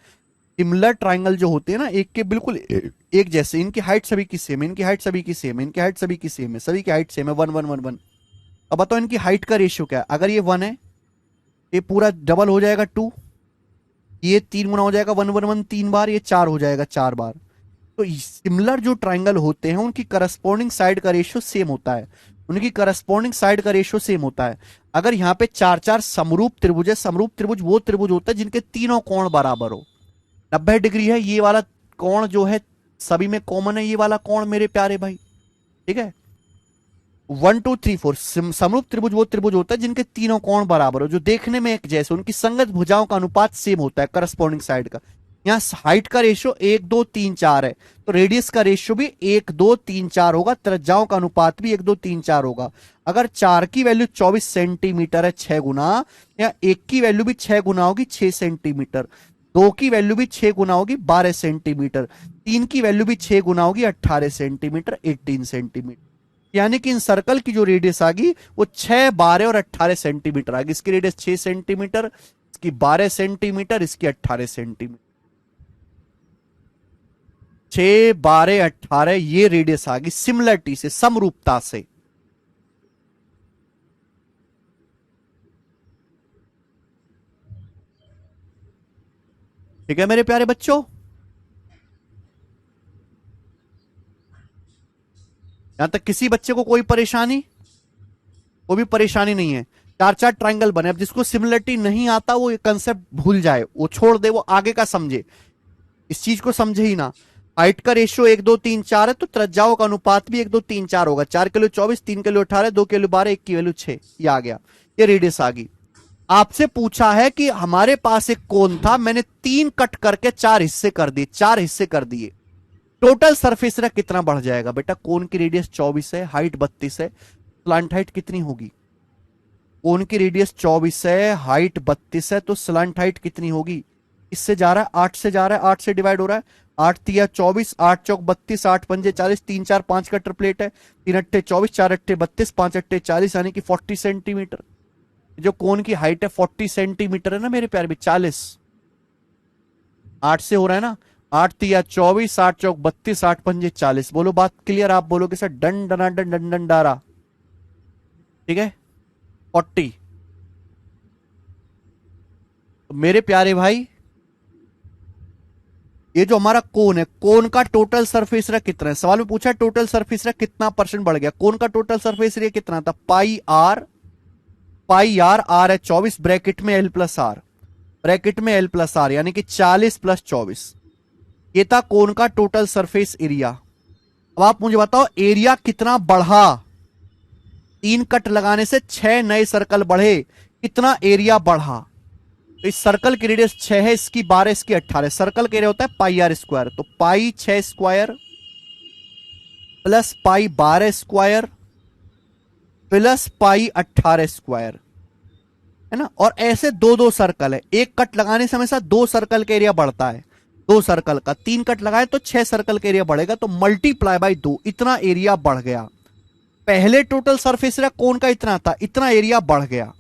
सिमिलर ट्राइंगल जो होते हैं ना, एक के बिल्कुल एक जैसे, इनकी हाइट सभी की सेम है, इनकी हाइट सभी की सेम है, इनकी हाइट सभी की सेम है, सभी की हाइट सेम है, 1 1 1 1। अब बताओ इनकी हाइट का रेशियो क्या है। अगर ये 1 है, ये पूरा डबल हो जाएगा 2, ये 3 गुना हो जाएगा 1 1 1 3 बार, ये 4 हो जाएगा 4 बार। तो सिमिलर जो ट्राइंगल होते हैं उनकी करस्पॉन्डिंग साइड का रेशियो सेम होता है, उनकी करस्पॉन्डिंग साइड का रेशियो सेम होता है। अगर यहाँ पे चार चार समरूप त्रिभुज है, समरूप त्रिभुज वो त्रिभुज होता है जिनके तीनों कोण बराबर हो। 90 डिग्री है ये वाला कोण जो है, सभी में कॉमन है ये वाला कोण मेरे प्यारे भाई। ठीक है, 1 2 3 4 समरूप त्रिभुज वो त्रिभुज होता है जिनके तीनों कोण बराबर हो, जो देखने में एक जैसे, उनकी संगत भुजाओं का अनुपात सेम होता है करस्पॉन्डिंग साइड का। यहाँ हाइट का रेशियो 1 2 3 4 है, तो रेडियस का रेशियो भी 1 2 3 4 होगा, त्रिज्याओं का अनुपात भी 1 2 3 4 होगा। अगर 4 की वैल्यू 24 सेंटीमीटर है 6 गुना, या 1 की वैल्यू भी 6 गुना होगी 6 सेंटीमीटर, 2 की वैल्यू भी 6 गुना होगी 12 सेंटीमीटर, 3 की वैल्यू भी 6 गुना होगी 18 सेंटीमीटर, 18 सेंटीमीटर। यानी कि इन सर्कल की जो रेडियस आ गई वो 6 12 और 18 सेंटीमीटर आ गई। इसकी रेडियस 6 सेंटीमीटर, इसकी 12 सेंटीमीटर, इसकी 18 सेंटीमीटर, 6 12 18 ये रेडियस आ गई सिमिलरिटी से, समरूपता से। ठीक है मेरे प्यारे बच्चों, यहां तक किसी बच्चे को कोई परेशानी, कोई भी परेशानी नहीं है। चार चार ट्राइंगल बने, अब जिसको सिमिलरिटी नहीं आता वो ये कंसेप्ट भूल जाए, वो छोड़ दे, वो आगे का समझे, इस चीज को समझे ही ना। हाइट का रेशियो 1 2 3 4 है, तो त्रिज्याओं का अनुपात भी 1 2 3 4 होगा। 4 के लिए 24, 3 के लिए 18, 2 के लिए 12, 1 की वैल्यू 6, ये आ गया, ये रेडियस आ गई। आपसे पूछा है कि हमारे पास एक कोण था, मैंने 3 कट करके 4 हिस्से कर दिए, 4 हिस्से कर दिए, टोटल सरफेस एरिया कितना बढ़ जाएगा बेटा। कोण की रेडियस 24 है, हाइट 32 है, स्लांट हाइट कितनी होगी। कोण की रेडियस 24 है, हाइट 32 है, तो स्लांट हाइट कितनी होगी। इससे जा रहा है 8 से जा रहा है, 8 से डिवाइड हो रहा है, 8 तिया 24, 8 चौक 32, 8 पंजे 40, 3 4 5 का ट्रिपलेट है, 3 अट्ठे 24, 4 अट्ठे 32, 5 अट्ठे 40, यानी कि 40 सेंटीमीटर। जो कोण की हाइट है 40 सेंटीमीटर है ना मेरे प्यारे भी, 40 8 से हो रहा है ना, 8 तिया 24, 8 चौक 32, 8 पंजे 40। बोलो बात क्लियर, आप बोलोगे सर डन डना डन डन डन डारा। ठीक है, 40। तो मेरे प्यारे भाई ये जो हमारा कोण है, कोण का टोटल सरफेस एरिया कितना है, सवाल में पूछा टोटल सरफेस एरिया कितना परसेंट बढ़ गया। कोण का टोटल सरफेस एरिया कितना था, पाई आर, पाई आर, आर है 24, ब्रैकेट में एल प्लस आर, ब्रैकेट में एल प्लस आर, यानी कि 40 प्लस 24, ये था कोण का टोटल सरफेस एरिया। अब आप मुझे बताओ एरिया कितना बढ़ा, 3 कट लगाने से 6 नए सर्कल बढ़े, कितना एरिया बढ़ा। तो इस सर्कल की रेडियस 6 है, इसकी 12, इसकी 18, सर्कल का एरिया होता है पाई आर स्क्वायर, तो पाई 6 square plus pi 12 square plus pi 18 square, है ना। और ऐसे दो दो सर्कल है, एक कट लगाने से हमेशा दो सर्कल का एरिया बढ़ता है, दो सर्कल का, तीन कट लगाए तो 6 सर्कल का एरिया बढ़ेगा, तो मल्टीप्लाई बाय 2, इतना एरिया बढ़ गया। पहले टोटल सरफेस एरिया कोन का इतना था, इतना एरिया बढ़ गया,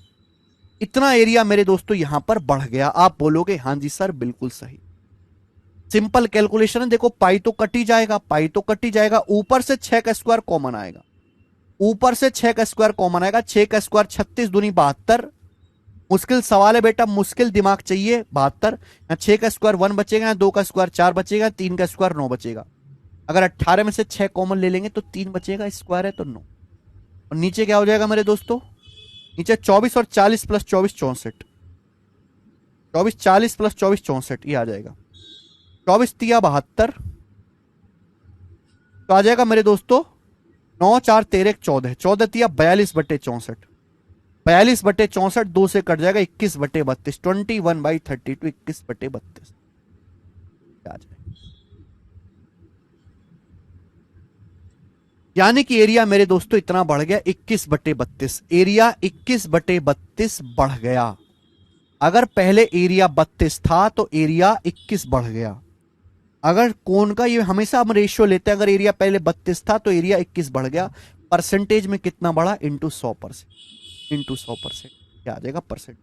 इतना एरिया मेरे दोस्तों यहां पर बढ़ गया। आप बोलोगे हाँ जी सर बिल्कुल सही, सिंपल कैलकुलेशन है। देखो पाई तो कट ही जाएगा, पाई तो कट ही जाएगा, ऊपर से 6 का स्क्वायर कॉमन आएगा, ऊपर से 6 का स्क्वायर कॉमन आएगा, 6 का स्क्वायर 36 दूनी 72। मुश्किल सवाल है बेटा, मुश्किल दिमाग चाहिए। 72, 6 का स्क्वायर 1 बचेगा, 2 का स्क्वायर 4 बचेगा, 3 का स्क्वायर 9 बचेगा। अगर 18 में से 6 कॉमन ले लेंगे तो 3 बचेगा, स्क्वायर है तो 9। और नीचे क्या हो जाएगा मेरे दोस्तों, नीचे 24 और 40 प्लस 24 64, 24 40 प्लस 24 64 ये आ जाएगा। 24 तिया 72, तो आ जाएगा मेरे दोस्तों 9 4 13 14, 14 तिया 42 बटे 64, 42 बटे 64 2 से कट जाएगा 21 बटे 32, 21/32, 21 बटे 32 आ जाएगा। यानी कि एरिया मेरे दोस्तों इतना बढ़ गया 21 बटे 32, एरिया 21 बटे 32 बढ़ गया। अगर पहले एरिया 32 था तो एरिया 21 बढ़ गया। अगर कोन का ये हमेशा हम रेशियो लेते हैं, अगर एरिया पहले 32 था तो एरिया 21 बढ़ गया। परसेंटेज में कितना बढ़ा, इंटू 100%, इंटू 100% क्या आ जाएगा परसेंट।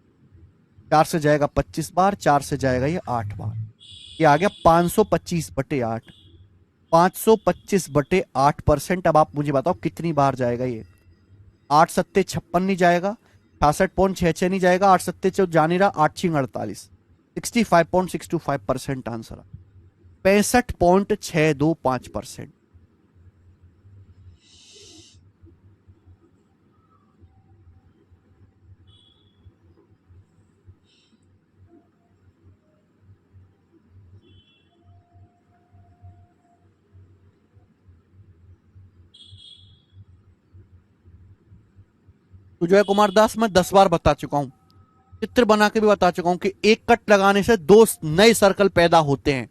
4 से जाएगा 25 बार, 4 से जाएगा ये 8 बार, ये आ गया 525 बटे 8, 525 बटे 8%। अब आप मुझे बताओ कितनी बार जाएगा ये। 8 सत्ते 56 नहीं जाएगा, 66.66 नहीं जाएगा, 8 सत्ते जा नहीं रहा, 8 छिंग 48, 65.625% आंसर, 65.625%। तो जो है कुमार दास मैं 10 बार बता चुका हूं, चित्र बना के भी बता चुका हूं कि एक कट लगाने से 2 नए सर्कल पैदा होते हैं,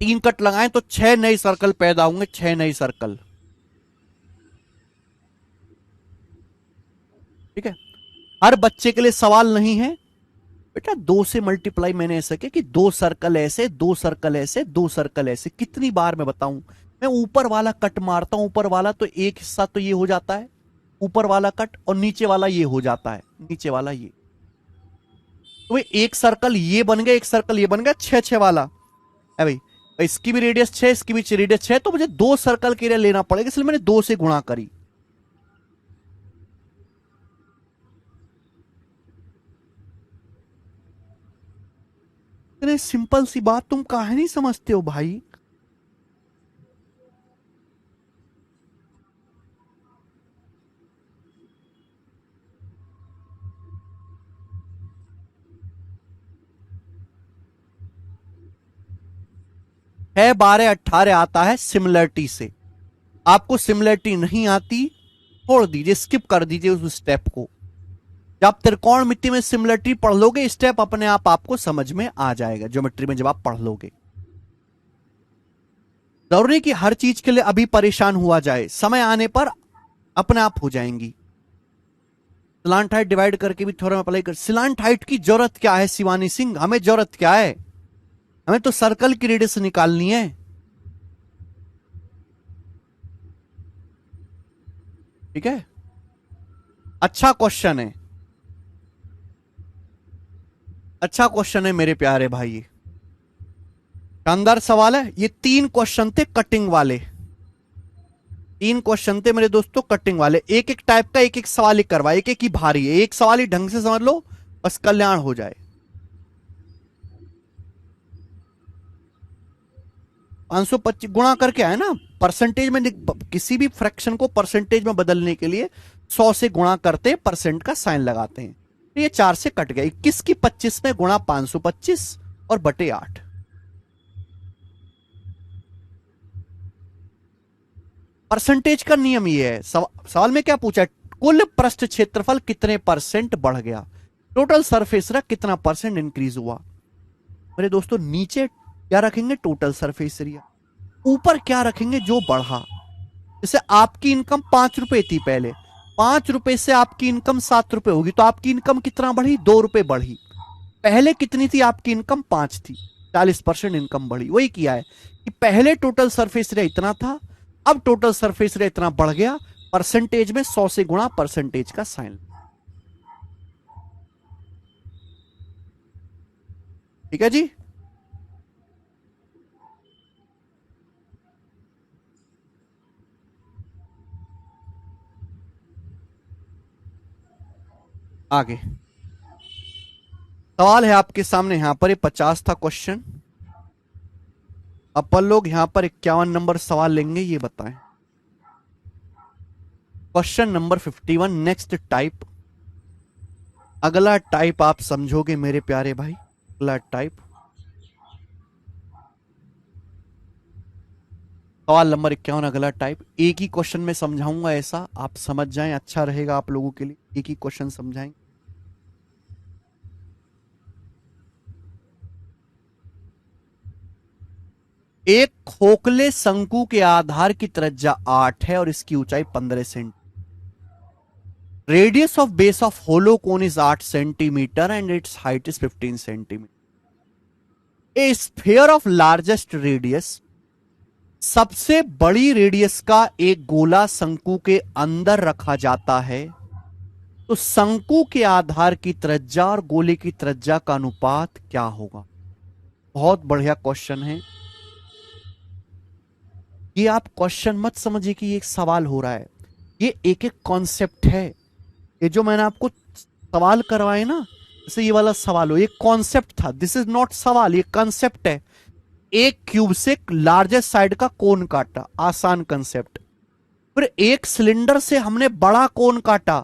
3 कट लगाएं तो 6 नए सर्कल पैदा होंगे, 6 नए सर्कल। ठीक है, हर बच्चे के लिए सवाल नहीं है बेटा। 2 से मल्टीप्लाई मैंने ऐसा किया कि 2 सर्कल ऐसे, 2 सर्कल ऐसे, 2 सर्कल ऐसे, कितनी बार मैं बताऊं। मैं ऊपर वाला कट मारता हूं, ऊपर वाला तो एक हिस्सा तो ये हो जाता है, ऊपर वाला कट, और नीचे वाला ये हो जाता है, नीचे वाला ये, तो एक सर्कल ये बन गया, एक सर्कल ये बन गया, 6 वाला है भाई। इसकी भी रेडियस 6, इसकी भी रेडियस 6, तो मुझे 2 सर्कल के लिए लेना पड़ेगा, इसलिए मैंने 2 से गुणा करी। इतने सिंपल सी बात तुम काहे नहीं समझते हो भाई। है 12 18 आता है सिमिलरिटी से, आपको सिमिलरिटी नहीं आती छोड़ दीजिए, स्किप कर दीजिए उस स्टेप को। जब त्रिकोणमिति में सिमिलरिटी पढ़ लोगे, स्टेप अपने आप आपको समझ में आ जाएगा, ज्योमेट्री में जब आप पढ़ लोगे। जरूरी कि हर चीज के लिए अभी परेशान हुआ जाए, समय आने पर अपने आप हो जाएंगी। सिलांट हाइट डिवाइड करके भी थोड़ा अप्लाई कर। सिलांट हाइट की जरूरत क्या है शिवानी सिंह, हमें जरूरत क्या है, हमें तो सर्कल की रेडियस निकालनी है। ठीक है, अच्छा क्वेश्चन है, अच्छा क्वेश्चन है मेरे प्यारे भाई, शानदार सवाल है। ये 3 क्वेश्चन थे कटिंग वाले, 3 क्वेश्चन थे मेरे दोस्तों कटिंग वाले। एक एक टाइप का एक एक सवाल ही करवा, एक एक ही भारी है, एक सवाल ही ढंग से समझ लो बस कल्याण हो जाए। 525 गुणा करके आया ना, परसेंटेज में किसी भी फ्रैक्शन को परसेंटेज में बदलने के लिए 100 से गुणा करते परसेंट का साइन लगाते हैं। तो ये 4 से कट गया, 21 की 25 में गुणा 525 और बटे 8। परसेंटेज का नियम ये है। सवाल में क्या पूछा, कुल पृष्ठ क्षेत्रफल कितने परसेंट बढ़ गया, टोटल सरफेस एरिया कितना परसेंट इंक्रीज हुआ। मेरे दोस्तों नीचे क्या रखेंगे, टोटल सरफेस एरिया, ऊपर क्या रखेंगे, जो बढ़ा। जैसे आपकी इनकम 5 रुपए थी पहले, 5 रुपए से आपकी इनकम 7 रुपए होगी, तो आपकी इनकम कितना बढ़ी? 2 रुपए बढ़ी। पहले कितनी थी आपकी इनकम? 5 थी, 40% इनकम बढ़ी। वही किया है कि पहले टोटल सरफेस एरिया इतना था, अब टोटल सरफेस एरिया इतना बढ़ गया, परसेंटेज में 100 से गुणा परसेंटेज का साइन। ठीक है जी। आगे सवाल है आपके सामने, यहां पर ये 50 था क्वेश्चन, अपन लोग यहां पर 51 नंबर सवाल लेंगे, ये बताएं। Question number 51, next type. अगला टाइप आप समझोगे मेरे प्यारे भाई, अगला टाइप। सवाल नंबर 51, अगला टाइप। एक ही क्वेश्चन में समझाऊंगा, ऐसा आप समझ जाएं, अच्छा रहेगा आप लोगों के लिए, एक ही क्वेश्चन समझाएंगे। एक खोखले शंकु के आधार की त्रिज्या 8 है और इसकी ऊंचाई 15 centimetre. Radius of base of hollow cone is 8 centimetre and its height is 15 centimetre. A sphere of largest radius, सबसे बड़ी रेडियस का एक गोला शंकु के अंदर रखा जाता है, तो शंकु के आधार की त्रिज्या और गोले की त्रिज्या का अनुपात क्या होगा? बहुत बढ़िया क्वेश्चन है ये। आप क्वेश्चन मत समझिए कि ये एक सवाल हो रहा है, ये एक एक कॉन्सेप्ट है। ये जो मैंने आपको सवाल करवाए ना, जैसे ये वाला सवाल हो, ये कॉन्सेप्ट था, दिस इज नॉट सवाल, ये कॉन्सेप्ट है। एक क्यूब से लार्जेस्ट साइड का कोन काटा, आसान कंसेप्ट। फिर एक सिलेंडर से हमने बड़ा कोन काटा,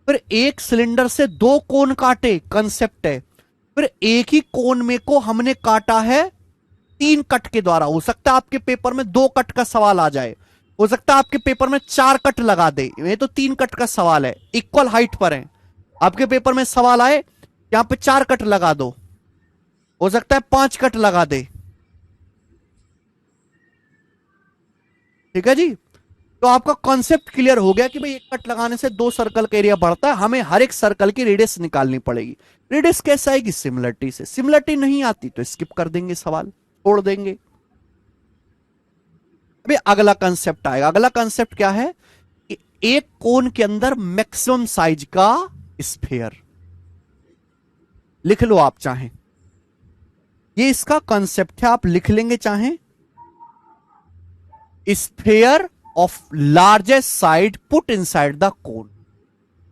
फिर एक सिलेंडर से दो कोन काटे, कंसेप्ट है। फिर एक ही कोन में को हमने काटा है 3 कट के द्वारा। हो सकता है आपके पेपर में 2 कट का सवाल आ जाए, हो सकता है आपके पेपर में 4 कट लगा दे, ये तो 3 कट का सवाल है, इक्वल हाइट पर है। आपके पेपर में सवाल आए यहां पे 4 कट लगा दो, हो सकता है 5 कट लगा दे। ठीक है जी। तो आपका कॉन्सेप्ट क्लियर हो गया कि भाई 1 कट लगाने से 2 सर्कल का एरिया बढ़ता है, हमें हर एक सर्कल की रेडियस निकालनी पड़ेगी। रेडियस कैसे आएगी? सिमिलरिटी से। सिमिलरिटी नहीं आती तो स्किप कर देंगे, सवाल छोड़ देंगे। अभी अगला कंसेप्ट आएगा। अगला कंसेप्ट क्या है कि एक कोन के अंदर मैक्सिमम साइज का स्फीयर। लिख लो आप चाहें, ये इसका कंसेप्ट है, आप लिख लेंगे चाहें। Sphere of largest side put inside the cone,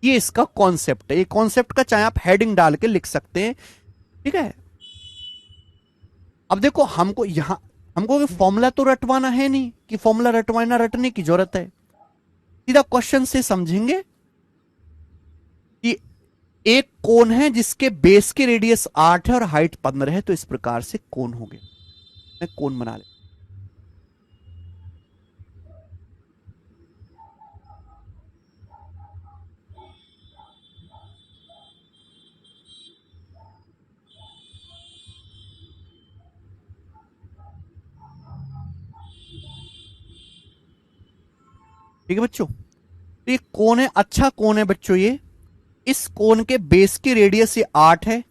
ये इसका कॉन्सेप्ट है। ये कॉन्सेप्ट का चाहे आप हेडिंग डाल के लिख सकते हैं। ठीक है। अब देखो, हमको फॉर्मूला तो रटवाना है नहीं कि फॉर्मूला रटवाना, रटने की जरूरत है। सीधा क्वेश्चन से समझेंगे कि एक कोन है जिसके बेस की रेडियस 8 है और हाइट 15 है, तो इस प्रकार से कोन हो गया। मैं कोन बना ले। ठीक है बच्चों, तो ये कोन है, अच्छा कोन है बच्चों ये। इस कोन के बेस की रेडियस ये 8 है,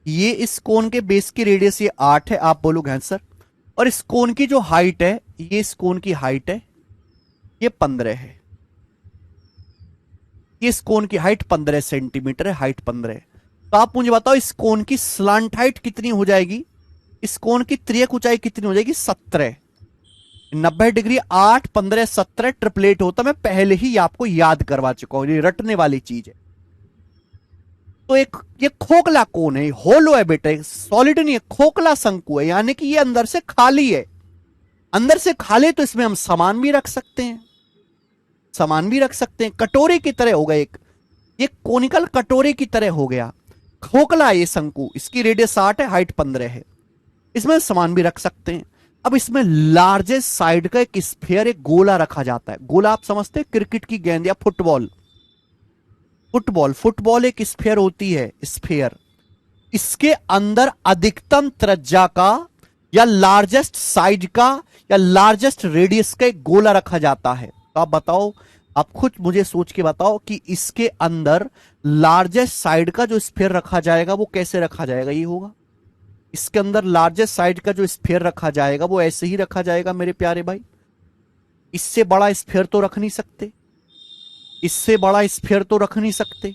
ये इस कोन के बेस की रेडियस ये 8 है, आप बोलोगे आंसर। और इस कोन की जो हाइट है, ये इस कोन की हाइट है, ये 15 है। ये इस कोन की हाइट 15 सेंटीमीटर है, हाइट 15 है। तो आप मुझे बताओ इस कोन की स्लांट हाइट कितनी हो जाएगी? इस कोन की त्रियक ऊंचाई कितनी हो जाएगी? 17। 90 डिग्री, 8 15 17 ट्रिपलेट होता, मैं पहले ही आपको याद करवा चुका हूं, ये रटने वाली चीज है। तो एक ये खोखला कोन है, होलो है बेटा, सॉलिड नहीं है, खोखला शंकु है, यानी कि ये अंदर से खाली है। अंदर से खाली तो इसमें हम सामान भी रख सकते हैं, सामान भी रख सकते हैं। कटोरे की तरह होगा, एक ये कोनिकल कटोरे की तरह हो गया। खोखला है ये शंकु, इसकी रेडियस 8 है, हाइट 15 है, इसमें सामान भी रख सकते हैं। अब इसमें लार्जेस्ट साइड का एक स्फीयर, एक गोला रखा जाता है। गोला आप समझते हैं, क्रिकेट की गेंद या फुटबॉल। फुटबॉल एक स्फीयर होती है, स्फीयर। इसके अंदर अधिकतम त्रिज्या का या लार्जेस्ट साइज का या लार्जेस्ट रेडियस का एक गोला रखा जाता है। तो आप बताओ, आप खुद मुझे सोच के बताओ कि इसके अंदर लार्जेस्ट साइड का जो स्फीयर रखा जाएगा वो कैसे रखा जाएगा। ये होगा इसके अंदर लार्जेस्ट साइड का जो स्फीयर रखा जाएगा वो ऐसे ही रखा जाएगा मेरे प्यारे भाई। इससे बड़ा स्फीयर तो रख नहीं सकते, इससे बड़ा स्फीयर तो रख नहीं सकते।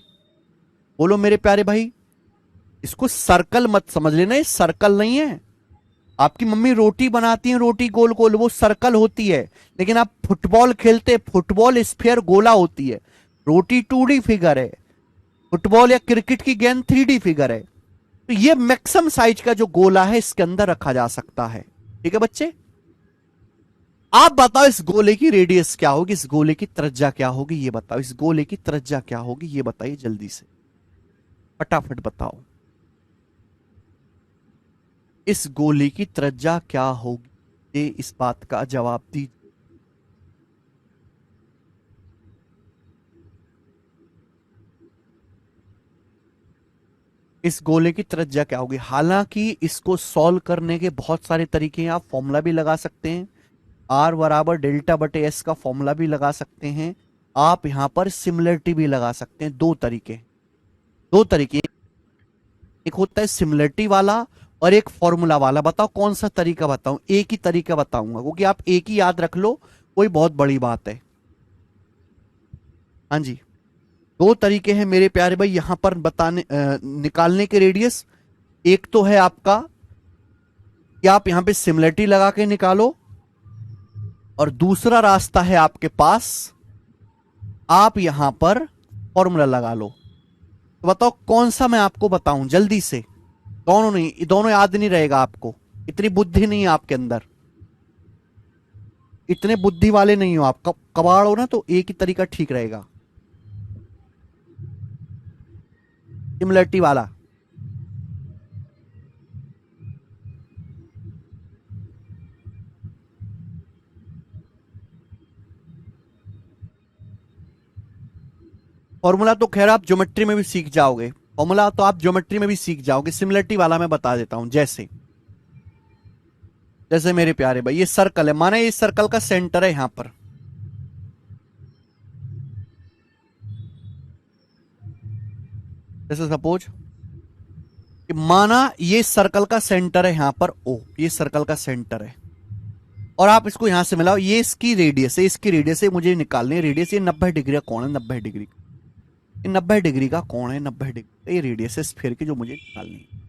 बोलो मेरे प्यारे भाई। इसको सर्कल मत समझ लेना, ये सर्कल नहीं है। आपकी मम्मी रोटी बनाती है, रोटी गोल गोल, वो सर्कल होती है। लेकिन आप फुटबॉल खेलते, फुटबॉल स्फीयर गोला होती है। रोटी 2D फिगर है, फुटबॉल या क्रिकेट की गेंद 3D फिगर है। तो ये मैक्सिमम साइज का जो गोला है इसके अंदर रखा जा सकता है। ठीक है बच्चे, आप बताओ इस गोले की रेडियस क्या होगी, इस गोले की त्रिज्या क्या होगी, ये बताओ। इस गोले की त्रिज्या क्या होगी ये बताइए जल्दी से, फटाफट बताओ। इस गोले की त्रिज्या क्या होगी, ये इस बात का जवाब दीजिए। इस गोले की त्रिज्या क्या होगी। हालांकि इसको सॉल्व करने के बहुत सारे तरीके हैं। आप फॉर्मूला भी लगा सकते हैं, R बराबर डेल्टा बटे एस का फॉर्मूला भी लगा सकते हैं। आप यहां पर सिमिलरिटी भी लगा सकते हैं। दो तरीके, दो तरीके, एक होता है सिमिलरिटी वाला और एक फॉर्मूला वाला। बताओ कौन सा तरीका बताऊं। एक ही तरीका बताऊंगा, क्योंकि आप एक ही याद रख लो, कोई बहुत बड़ी बात है। हाँ जी, दो तरीके हैं मेरे प्यारे भाई यहां पर बताने निकालने के रेडियस। एक तो है आपका कि आप यहां पे सिमिलरिटी लगा के निकालो, और दूसरा रास्ता है आपके पास, आप यहां पर फॉर्मूला लगा लो। तो बताओ कौन सा मैं आपको बताऊं जल्दी से। दोनों नहीं, दोनों याद नहीं रहेगा आपको, इतनी बुद्धि नहीं है आपके अंदर, इतने बुद्धि वाले नहीं हो आप, कबाड़ हो ना, तो एक ही तरीका ठीक रहेगा, सिमिलरिटी वाला। फॉर्मूला तो खैर आप ज्योमेट्री में भी सीख जाओगे, फॉर्मूला तो आप ज्योमेट्री में भी सीख जाओगे। सिमिलरिटी वाला मैं बता देता हूं। जैसे जैसे मेरे प्यारे भाई, ये सर्कल है, माना ये सर्कल का सेंटर है यहां पर। जैसे सपोज कि माना ये सर्कल का सेंटर है यहां पर, ओ ये सर्कल का सेंटर है, और आप इसको यहां से मिलाओ। ये इसकी रेडियस है, इसकी रेडियस है मुझे निकालनी है रेडियस। ये 90 डिग्री का कोण है, 90 डिग्री, ये 90 डिग्री का कोण है, 90 डिग्री ये रेडियस है स्फीयर की जो मुझे निकालनी है।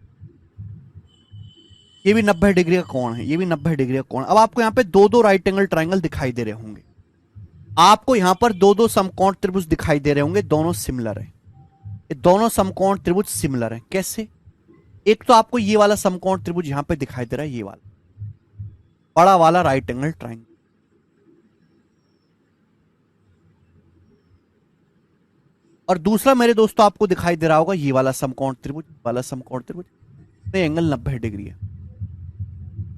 ये भी 90 डिग्री का कोण है, ये भी 90 डिग्री का कोण। अब आपको यहां पे दो दो राइट एंगल ट्राइंगल दिखाई दे रहे होंगे, आपको यहां पर दो दो समकोण त्रिभुज दिखाई दे रहे होंगे, दोनों सिमिलर है। ये दोनों समकोण त्रिभुज सिमिलर है। कैसे? एक तो आपको ये वाला समकोण त्रिभुज यहां पे दिखाई दे रहा है, ये वाला बड़ा वाला राइट एंगल ट्राइंगल, और दूसरा मेरे दोस्तों आपको दिखाई दे रहा होगा ये वाला समकोण त्रिभुज, वाला समकोण त्रिभुज, एंगल 90 डिग्री है।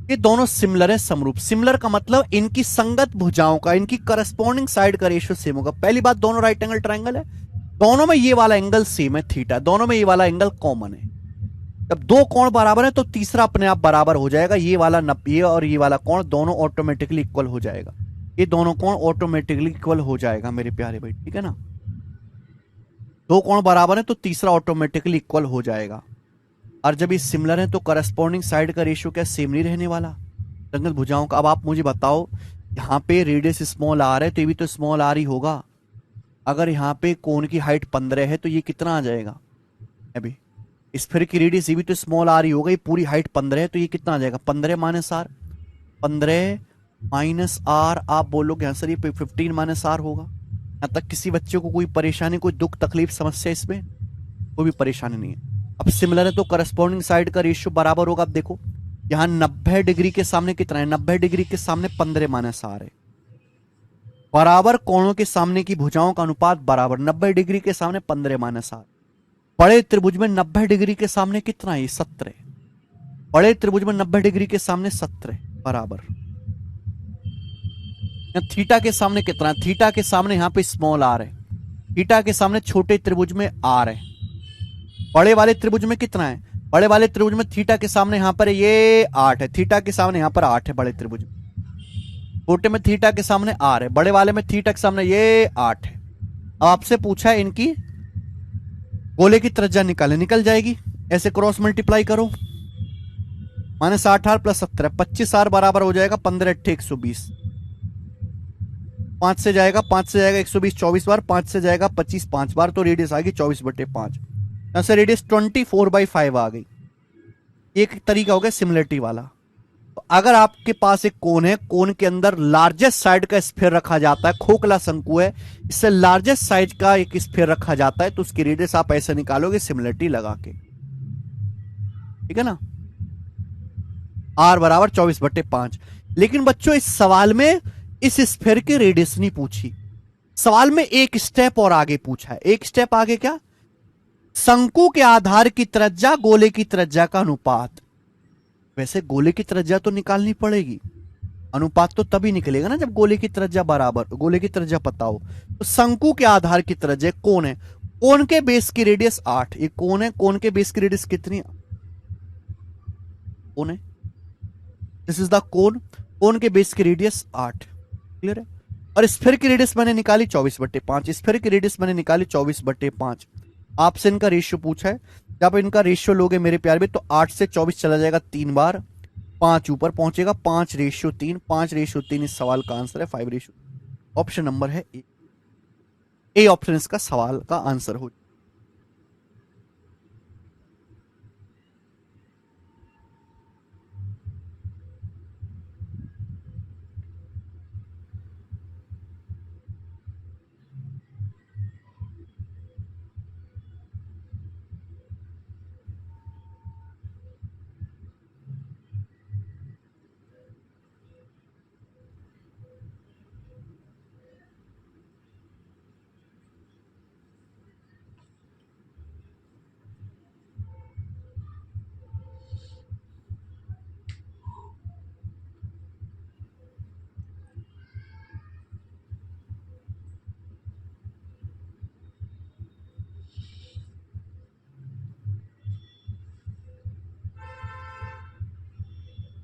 ये दोनों सिमिलर है, समरूप। सिमिलर का मतलब इनकी संगत भुजाओं का, इनकी करस्पॉन्डिंग साइड का रेशियो सेम होगा। पहली बात, दोनों राइट एंगल ट्राइंगल है, दोनों में ये वाला एंगल सेम है, थीटा, दोनों में ये वाला एंगल कॉमन है। जब दो कोण बराबर है तो तीसरा अपने आप बराबर हो जाएगा। ये वाला 90 और ये वाला कोण दोनों ऑटोमेटिकली इक्वल हो जाएगा, ये दोनों कोण ऑटोमेटिकली इक्वल हो जाएगा मेरे प्यारे भाई, ठीक है ना। दो कोण बराबर है तो तीसरा ऑटोमेटिकली इक्वल हो जाएगा। और जब ये सिमिलर है तो करस्पॉन्डिंग साइड का रेशियो क्या सेम नहीं रहने वाला, संगत भुजाओं का। अब आप मुझे बताओ, यहाँ पे रेडियस स्मॉल आर है तो ये भी तो स्मॉल आर ही होगा। अगर यहाँ पे कोण की हाइट 15 है तो ये कितना आ जाएगा, अभी स्फीयर की रेडियस ये भी तो स्मॉल आर ही होगा। ये पूरी हाइट 15 है तो ये कितना आ जाएगा, 15 माइनस आर, 15 माइनस आर। आप बोलोगे सर ये 15 माइनस आर होगा। यहाँ तक किसी बच्चे को कोई परेशानी, कोई दुख तकलीफ समस्या इसमें कोई भी परेशानी नहीं है। अब सिमिलर है तो करस्पॉन्डिंग साइड का रेशियो बराबर होगा। अब देखो यहाँ 90 डिग्री के सामने कितना है, 90 डिग्री के सामने 15 माइनस आर है। बराबर कोणों के सामने की भुजाओं का अनुपात बराबर, 90 डिग्री के सामने 15 माइनस आर। बड़े त्रिभुज में 90 डिग्री के सामने कितना है, 17। बड़े त्रिभुज में 90 डिग्री के सामने 17 बराबर। थीटा के सामने कितना है, थीटा के सामने यहां पे स्मॉल आर है, थीटा के सामने छोटे त्रिभुज में आर है। बड़े वाले त्रिभुज में कितना है, बड़े वाले त्रिभुज में थीटा के सामने यहां पर ये 8 है, थीटा के सामने यहां पर 8 है बड़े त्रिभुज में। छोटे में थीटा के सामने आर है, बड़े वाले में थीटा के सामने ये 8 है। अब आपसे पूछा है इनकी गोले की त्रिज्या निकाले, निकल जाएगी। ऐसे क्रॉस मल्टीप्लाई करो, -8r + 17, 25r बराबर हो जाएगा 15 × 8 = 120। 5 से जाएगा 120 24 बार, 5 से जाएगा 25 5 बार, तो रेडियस आ गई 24/5। यहां से रेडियस 24/5 आ गई। एक तरीका हो गया सिमिलरिटी वाला। तो अगर आपके पास एक कोन है, कोन के अंदर लार्जेस्ट साइड का स्फीयर रखा जाता है, खोखला शंकु है, इससे लार्जेस्ट साइज का एक स्फीयर रखा जाता है, तो उसकी रेडियस आप ऐसे निकालोगे सिमिलरिटी लगा के, ठीक है ना। r बराबर 24/5। लेकिन बच्चों इस सवाल में इस स्फीयर की रेडियस नहीं पूछी, सवाल में एक स्टेप और आगे पूछा है। एक स्टेप आगे क्या, शंकु के आधार की त्रिज्या गोले की त्रिज्या का अनुपात। वैसे गोले की त्रिज्या तो निकालनी पड़ेगी, अनुपात तो तभी निकलेगा ना जब गोले की त्रिज्या बराबर, गोले की त्रिज्या पता हो। तो शंकु के आधार की त्रिज्या कौन है, कोन के बेस की रेडियस 8, ये कौन है, कोन के बेस की रेडियस कितनी, कौन है, दिस इज द कोन, कोन के बेस की रेडियस 8, क्लियर है। और स्फीयर की रेडियस मैंने निकाली 24/5, स्फीयर की रेडियस मैंने निकाली 24/5। आपसे इनका रेशियो पूछा है, जब इनका रेशियो लोगे मेरे प्यार भी, तो 8 से 24 चला जाएगा 3 बार, 5 ऊपर पहुंचेगा, 5:3, 5:3 इस सवाल का आंसर है 5:। ऑप्शन नंबर है ए ऑप्शन इसका सवाल का आंसर हो।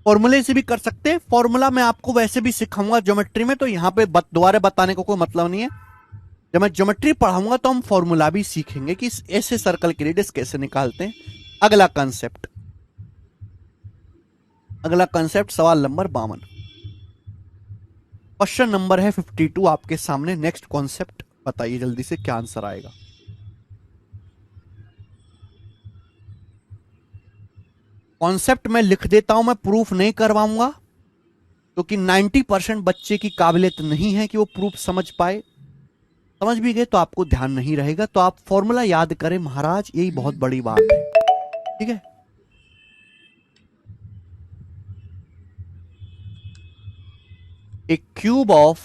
फॉर्मूले से भी कर सकते हैं, फॉर्मूला मैं आपको वैसे भी सिखाऊंगा ज्योमेट्री में, तो यहां पे दोबारा बताने को कोई मतलब नहीं है। जब मैं ज्योमेट्री पढ़ाऊंगा तो हम फॉर्मूला भी सीखेंगे कि ऐसे सर्कल की रेडियस कैसे निकालते हैं। अगला कंसेप्ट, अगला कंसेप्ट सवाल नंबर 52, क्वेश्चन नंबर है 52 आपके सामने। नेक्स्ट कॉन्सेप्ट बताइए जल्दी से क्या आंसर आएगा। कॉन्सेप्ट मैं लिख देता हूं, मैं प्रूफ नहीं करवाऊंगा, क्योंकि 90% बच्चे की काबिलियत नहीं है कि वो प्रूफ समझ पाए। समझ भी गए तो आपको ध्यान नहीं रहेगा, तो आप फॉर्मूला याद करें महाराज, यही बहुत बड़ी बात है, ठीक है। a cube of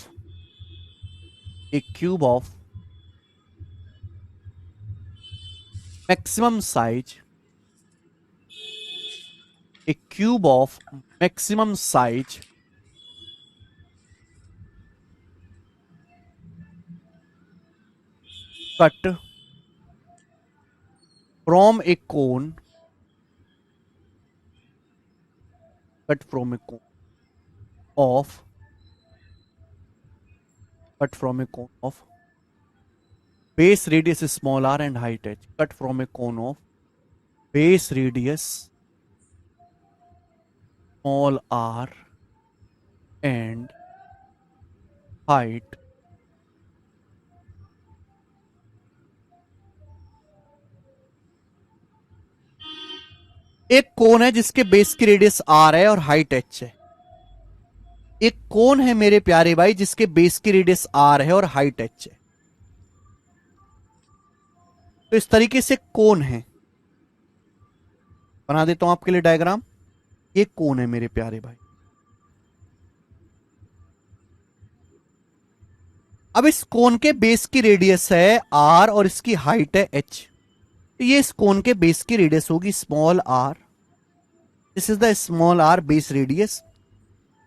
a cube of maximum size, a cube of maximum size cut from a cone, cut from a cone of cut from a cone of base radius small r and height h, cut from a cone of base radius small r and height एक कोन है जिसके base की radius r है और height h है। एक कोन है मेरे प्यारे भाई जिसके बेस की रेडियस r है और हाइट h है। तो इस तरीके से कोन है, बना देता हूं आपके लिए डायग्राम। ये कोन है मेरे प्यारे भाई। अब इस कोन के बेस की रेडियस है r और इसकी हाइट है h, तो ये इस कोन के बेस की रेडियस होगी small r, this is the small r base radius,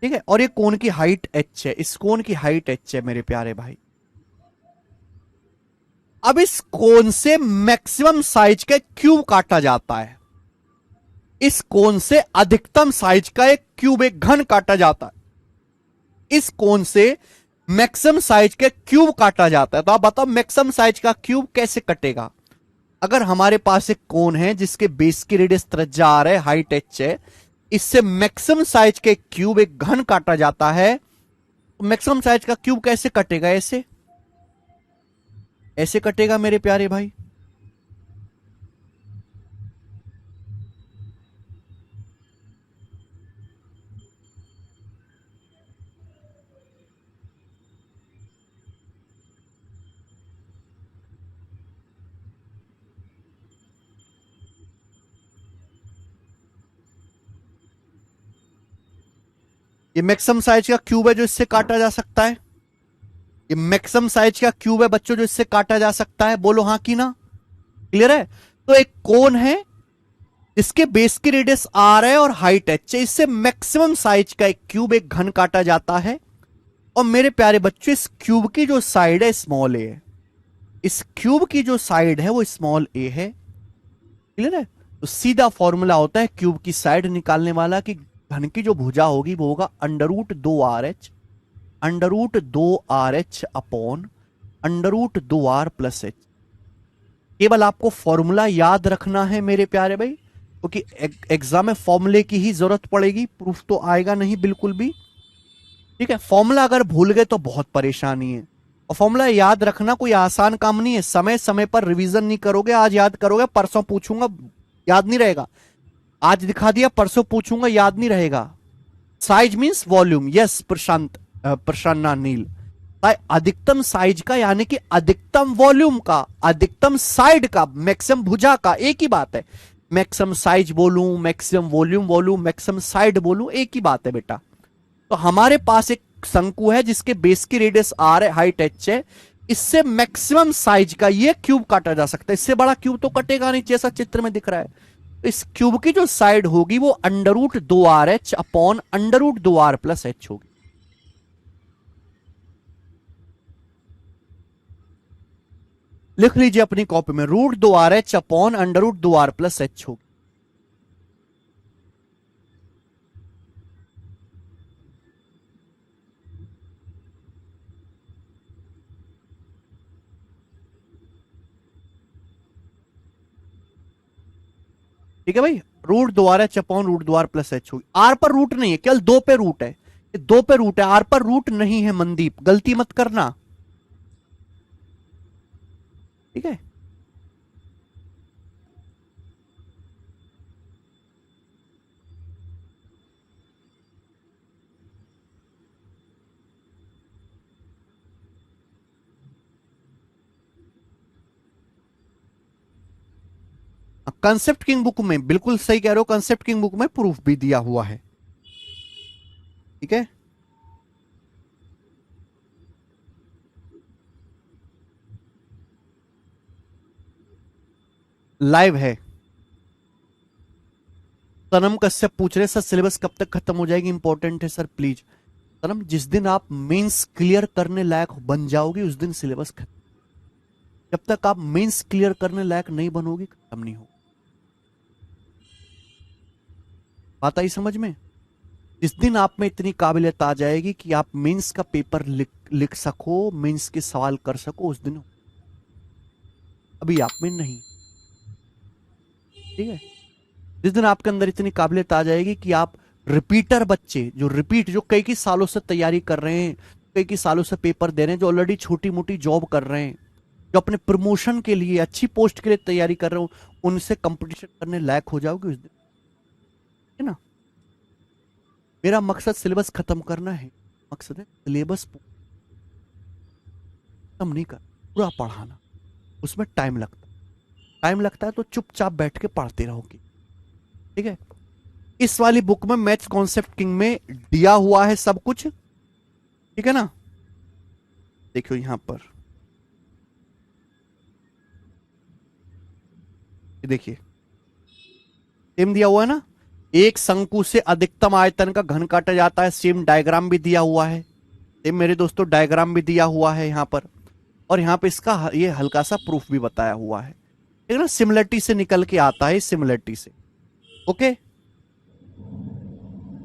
ठीक है। और ये कोन की हाइट h है, इस कोन की हाइट h है मेरे प्यारे भाई। अब इस कोन से मैक्सिमम साइज का क्यूब काटा जाता है, इस कोण से अधिकतम साइज का एक क्यूब, एक घन काटा जाता है। इस कोण से मैक्सिमम साइज के क्यूब काटा जाता है। तो आप बताओ मैक्सिमम साइज का क्यूब कैसे कटेगा? अगर हमारे पास एक कोण है जिसके बेस की रेडियस त्रिज्या आर है, हाइट एच है, इससे मैक्सिमम साइज के क्यूब, एक घन काटा जाता है, तो मैक्सिमम साइज का क्यूब कैसे कटेगा? ऐसे ऐसे कटेगा मेरे प्यारे भाई। ये मैक्सिमम साइज का क्यूब है जो इससे काटा जा सकता है। ये मैक्सिमम साइज का क्यूब है बच्चों जो इससे काटा जा सकता है। बोलो हाँ कि ना? क्लियर है? तो एक कोण है जिसके बेस की रेडियस आर है और हाइट एच है, इससे मैक्सिमम साइज का एक क्यूब, एक घन काटा जाता है। और मेरे प्यारे बच्चों, इस क्यूब की जो साइड है स्मॉल ए है। इस क्यूब की जो साइड है वो स्मॉल ए है। क्लियर है? तो सीधा फॉर्मूला होता है क्यूब की साइड निकालने वाला कि घन की जो भुजा होगी वो होगा √2RH, √2RH upon √2R plus H. केवल आपको फॉर्मूला याद रखना है मेरे प्यारे भाई, क्योंकि एग्जाम में फॉर्मूले की ही जरूरत पड़ेगी, प्रूफ तो आएगा नहीं बिल्कुल भी। ठीक है? फॉर्मूला अगर भूल गए तो बहुत परेशानी है। और फॉर्मूला याद रखना कोई आसान काम नहीं है। समय समय पर रिवीजन नहीं करोगे, आज याद करोगे परसों पूछूंगा याद नहीं रहेगा, आज दिखा दिया परसों पूछूंगा याद नहीं रहेगा। Size means volume. यस प्रशांत, प्रसन्ना नील। अधिकतम साइज का यानी कि अधिकतम वॉल्यूम का, अधिकतम साइड का, मैक्सिमम भुजा का, एक ही बात है। मैक्सिमम साइज बोलूं, मैक्सिमम वॉल्यूम बोलूं, मैक्सिमम साइड बोलूं, एक ही बात है बेटा। तो हमारे पास एक शंकु है जिसके बेस की रेडियस आर है, हाइट एच है, इससे मैक्सिमम साइज का ये क्यूब काटा जा सकता है। इससे बड़ा क्यूब तो कटेगा नहीं जैसा चित्र में दिख रहा है। तो इस क्यूब की जो साइड होगी वो √2RH upon √2R plus H होगी। लिख लीजिए अपनी कॉपी में, √2RH upon √2R plus H होगी। ठीक है भाई? √2RH upon √2R plus H होगी। आर पर रूट नहीं है, केवल दो पे रूट है। ये दो पे रूट है, आर पर रूट नहीं है मनदीप, गलती मत करना। ठीक है? कंसेप्ट किंग बुक में बिल्कुल सही कह रहे हो, कंसेप्ट किंग बुक में प्रूफ भी दिया हुआ है। ठीक है? लाइव है। सनम कश्यप पूछ रहे सर सिलेबस कब तक खत्म हो जाएगी, इंपॉर्टेंट है सर प्लीज। सनम जिस दिन आप मेंस क्लियर करने लायक बन जाओगे उस दिन सिलेबस खत्म। जब तक आप मेंस क्लियर करने लायक नहीं बनोगे खत्म नहीं हो। बात आई समझ में? जिस दिन आप में इतनी काबिलियत आ जाएगी कि आप मेंस का पेपर लिख सको, मेंस के सवाल कर सको, उस दिन। अभी आप में नहीं। ठीक है? जिस दिन आपके अंदर इतनी काबिलियत आ जाएगी कि आप रिपीटर बच्चे, जो रिपीट, जो कई सालों से तैयारी कर रहे हैं, कई सालों से पेपर दे रहे हैं, जो ऑलरेडी छोटी मोटी जॉब कर रहे हैं, जो अपने प्रमोशन के लिए, अच्छी पोस्ट के लिए तैयारी कर रहे हो, उनसे कंपटीशन करने लायक हो जाओगे उस दिन। है ना? मेरा मकसद सिलेबस खत्म करना है। मकसद है सिलेबस खत्म नहीं कर, पूरा पढ़ाना। उसमें टाइम लगता है, टाइम लगता है तो चुपचाप बैठ के पढ़ते रहोगे। ठीक है? इस वाली बुक में मैथ्स कॉन्सेप्ट किंग में दिया हुआ है सब कुछ। ठीक है ना? देखो यहां पर, देखिए सेम दिया हुआ है ना, एक शंकु से अधिकतम आयतन का घन काटा जाता है, सेम डायग्राम भी दिया हुआ है। सेम मेरे दोस्तों डायग्राम भी दिया हुआ है यहां पर। और यहां पे इसका ये हल्का सा प्रूफ भी बताया हुआ है। ठीक है ना? सिमिलरिटी से निकल के आता है, सिमिलरिटी से। ओके?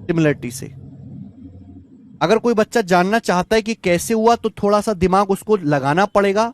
सिमिलरिटी से। अगर कोई बच्चा जानना चाहता है कि कैसे हुआ, तो थोड़ा सा दिमाग उसको लगाना पड़ेगा,